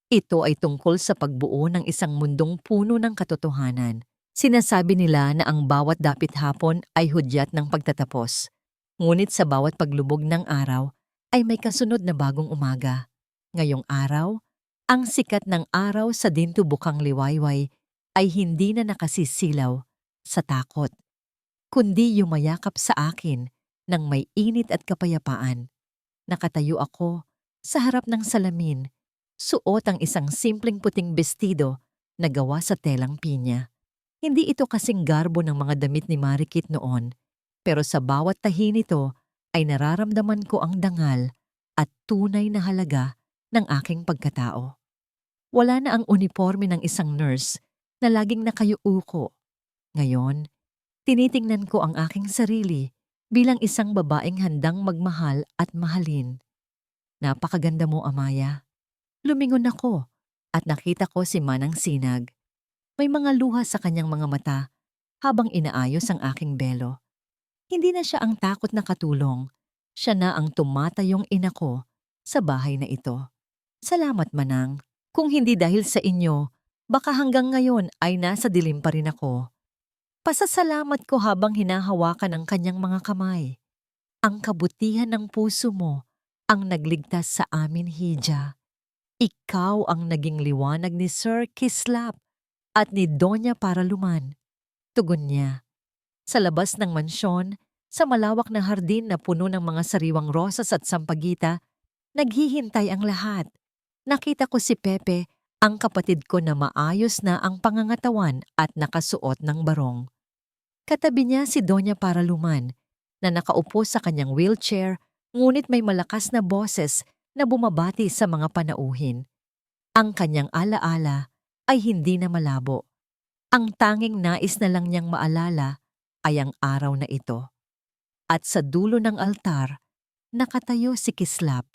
Ito ay tungkol sa pagbuo ng isang mundong puno ng katotohanan. Sinasabi nila na ang bawat dapit hapon ay hudyat ng pagtatapos. Ngunit sa bawat paglubog ng araw ay may kasunod na bagong umaga. Ngayong araw, ang sikat ng araw sa dintubukang liwayway ay hindi na nakasisilaw sa takot, kundi yumayakap sa akin ng may init at kapayapaan. Nakatayo ako sa harap ng salamin. Suot ang isang simpleng puting bestido na gawa sa telang pinya. Hindi ito kasing garbo ng mga damit ni Marikit noon, pero sa bawat tahi nito ay nararamdaman ko ang dangal at tunay na halaga ng aking pagkatao. Wala na ang uniforme ng isang nurse na laging nakayuuko. Ngayon, tinitingnan ko ang aking sarili bilang isang babaeng handang magmahal at mahalin. Napakaganda mo, Amaya. Lumingon ako at nakita ko si Manang Sinag. May mga luha sa kanyang mga mata habang inaayos ang aking belo. Hindi na siya ang takot na katulong. Siya na ang tumatayong ina ko sa bahay na ito. Salamat, Manang. Kung hindi dahil sa inyo, baka hanggang ngayon ay nasa dilim pa rin ako. Pasasalamat ko habang hinahawakan ang kanyang mga kamay. Ang kabutihan ng puso mo ang nagligtas sa amin, Hija. Ikaw ang naging liwanag ni Sir Kislap at ni Doña Paraluman. Tugon niya. Sa labas ng mansyon, sa malawak na hardin na puno ng mga sariwang rosas at sampagita, naghihintay ang lahat. Nakita ko si Pepe, ang kapatid ko na maayos na ang pangangatawan at nakasuot ng barong. Katabi niya si Doña Paraluman na nakaupo sa kanyang wheelchair, ngunit may malakas na boses na bumabati sa mga panauhin. Ang kanyang alaala ay hindi na malabo. Ang tanging nais na lang niyang maalala ay ang araw na ito. At sa dulo ng altar, nakatayo si Kislap.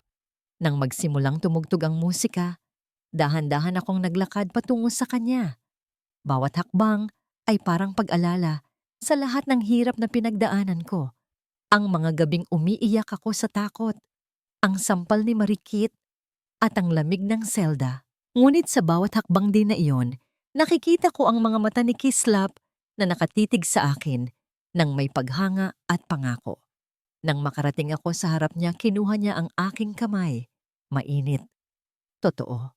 Nang magsimulang tumugtog ang musika, dahan-dahan akong naglakad patungo sa kanya. Bawat hakbang ay parang pag-alala sa lahat ng hirap na pinagdaanan ko. Ang mga gabing umiiyak ako sa takot, ang sampal ni Marikit at ang lamig ng selda. Ngunit sa bawat hakbang din na iyon, nakikita ko ang mga mata ni Kislap na nakatitig sa akin nang may paghanga at pangako. Nang makarating ako sa harap niya, kinuha niya ang aking kamay. Mainit. Totoo.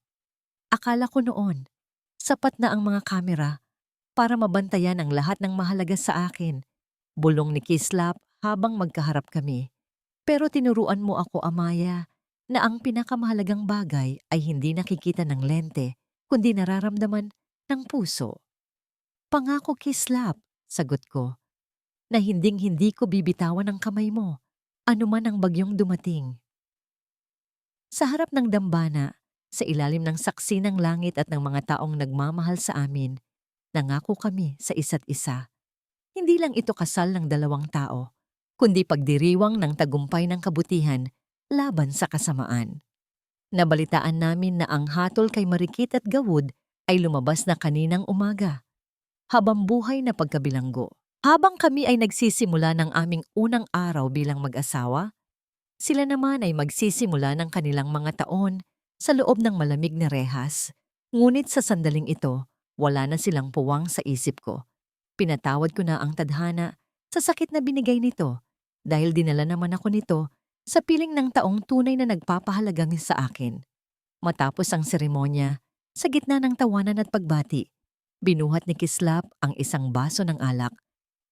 Akala ko noon, sapat na ang mga kamera para mabantayan ang lahat ng mahalaga sa akin. Bulong ni Kislap habang magkaharap kami. Pero tinuruan mo ako, Amaya, na ang pinakamahalagang bagay ay hindi nakikita ng lente, kundi nararamdaman ng puso. Pangako, Kislap, sagot ko, na hinding-hindi ko bibitawan ang kamay mo, anuman ang bagyong dumating. Sa harap ng dambana, sa ilalim ng saksi ng langit at ng mga taong nagmamahal sa amin, nangako kami sa isa't isa. Hindi lang ito kasal ng dalawang tao, kundi pagdiriwang ng tagumpay ng kabutihan laban sa kasamaan. Nabalitaan namin na ang hatol kay Marikit at Gawud ay lumabas na kaninang umaga, habang buhay na pagkabilanggo. Habang kami ay nagsisimula ng aming unang araw bilang mag-asawa, sila naman ay magsisimula ng kanilang mga taon sa loob ng malamig na rehas. Ngunit sa sandaling ito, wala na silang puwang sa isip ko. Pinatawad ko na ang tadhana sa sakit na binigay nito dahil dinala naman ako nito sa piling ng taong tunay na nagpapahalagang sa akin. Matapos ang seremonya, sa gitna ng tawanan at pagbati, binuhat ni Kislap ang isang baso ng alak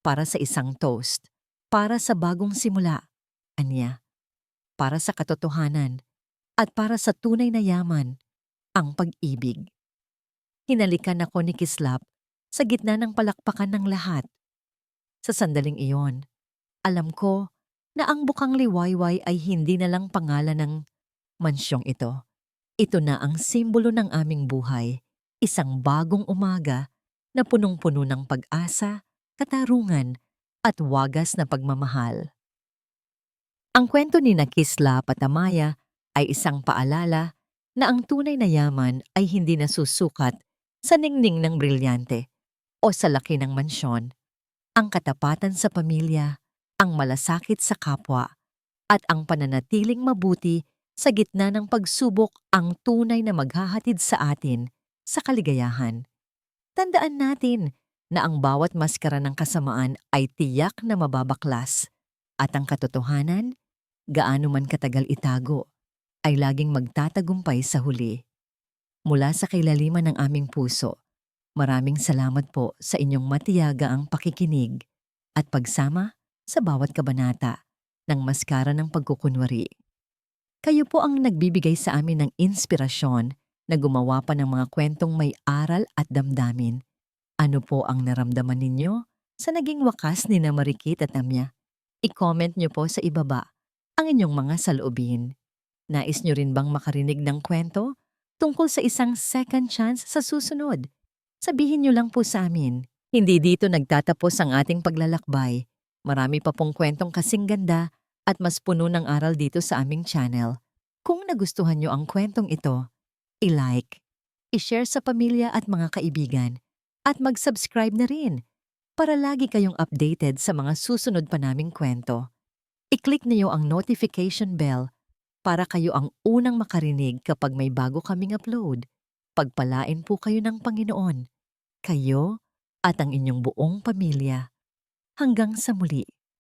para sa isang toast, para sa bagong simula, anya, para sa katotohanan, at para sa tunay na yaman, ang pag-ibig. Hinalikan ako ni Kislap sa gitna ng palakpakan ng lahat. Sa sandaling iyon, alam ko na ang bukang liwayway ay hindi na lang pangalan ng mansyong ito. Ito na ang simbolo ng aming buhay, isang bagong umaga na punong-puno ng pag-asa, katarungan at wagas na pagmamahal. Ang kwento ni Kislap at Amaya ay isang paalala na ang tunay na yaman ay hindi nasusukat sa ningning ng brilyante o sa laki ng mansyon. Ang katapatan sa pamilya, ang malasakit sa kapwa, at ang pananatiling mabuti sa gitna ng pagsubok ang tunay na maghahatid sa atin sa kaligayahan. Tandaan natin na ang bawat maskara ng kasamaan ay tiyak na mababaklas at ang katotohanan, gaano man katagal itago, ay laging magtatagumpay sa huli. Mula sa kailaliman ng aming puso, maraming salamat po sa inyong matiyagaang pakikinig at pagsama sa bawat kabanata ng maskara ng pagkukunwari. Kayo po ang nagbibigay sa amin ng inspirasyon na gumawa pa ng mga kwentong may aral at damdamin. Ano po ang naramdaman ninyo sa naging wakas ni Marikit at Amya? I-comment nyo po sa ibaba ang inyong mga saloobin. Nais nyo rin bang makarinig ng kwento tungkol sa isang second chance sa susunod? Sabihin nyo lang po sa amin. Hindi dito nagtatapos ang ating paglalakbay. Marami pa pong kwentong kasing ganda at mas puno ng aral dito sa aming channel. Kung nagustuhan nyo ang kwentong ito, i-like, i-share sa pamilya at mga kaibigan, at mag-subscribe na rin para lagi kayong updated sa mga susunod pa naming kwento. I-click niyo ang notification bell para kayo ang unang makarinig kapag may bago kaming upload. Pagpalain po kayo ng Panginoon, kayo at ang inyong buong pamilya. Hanggang sa muli.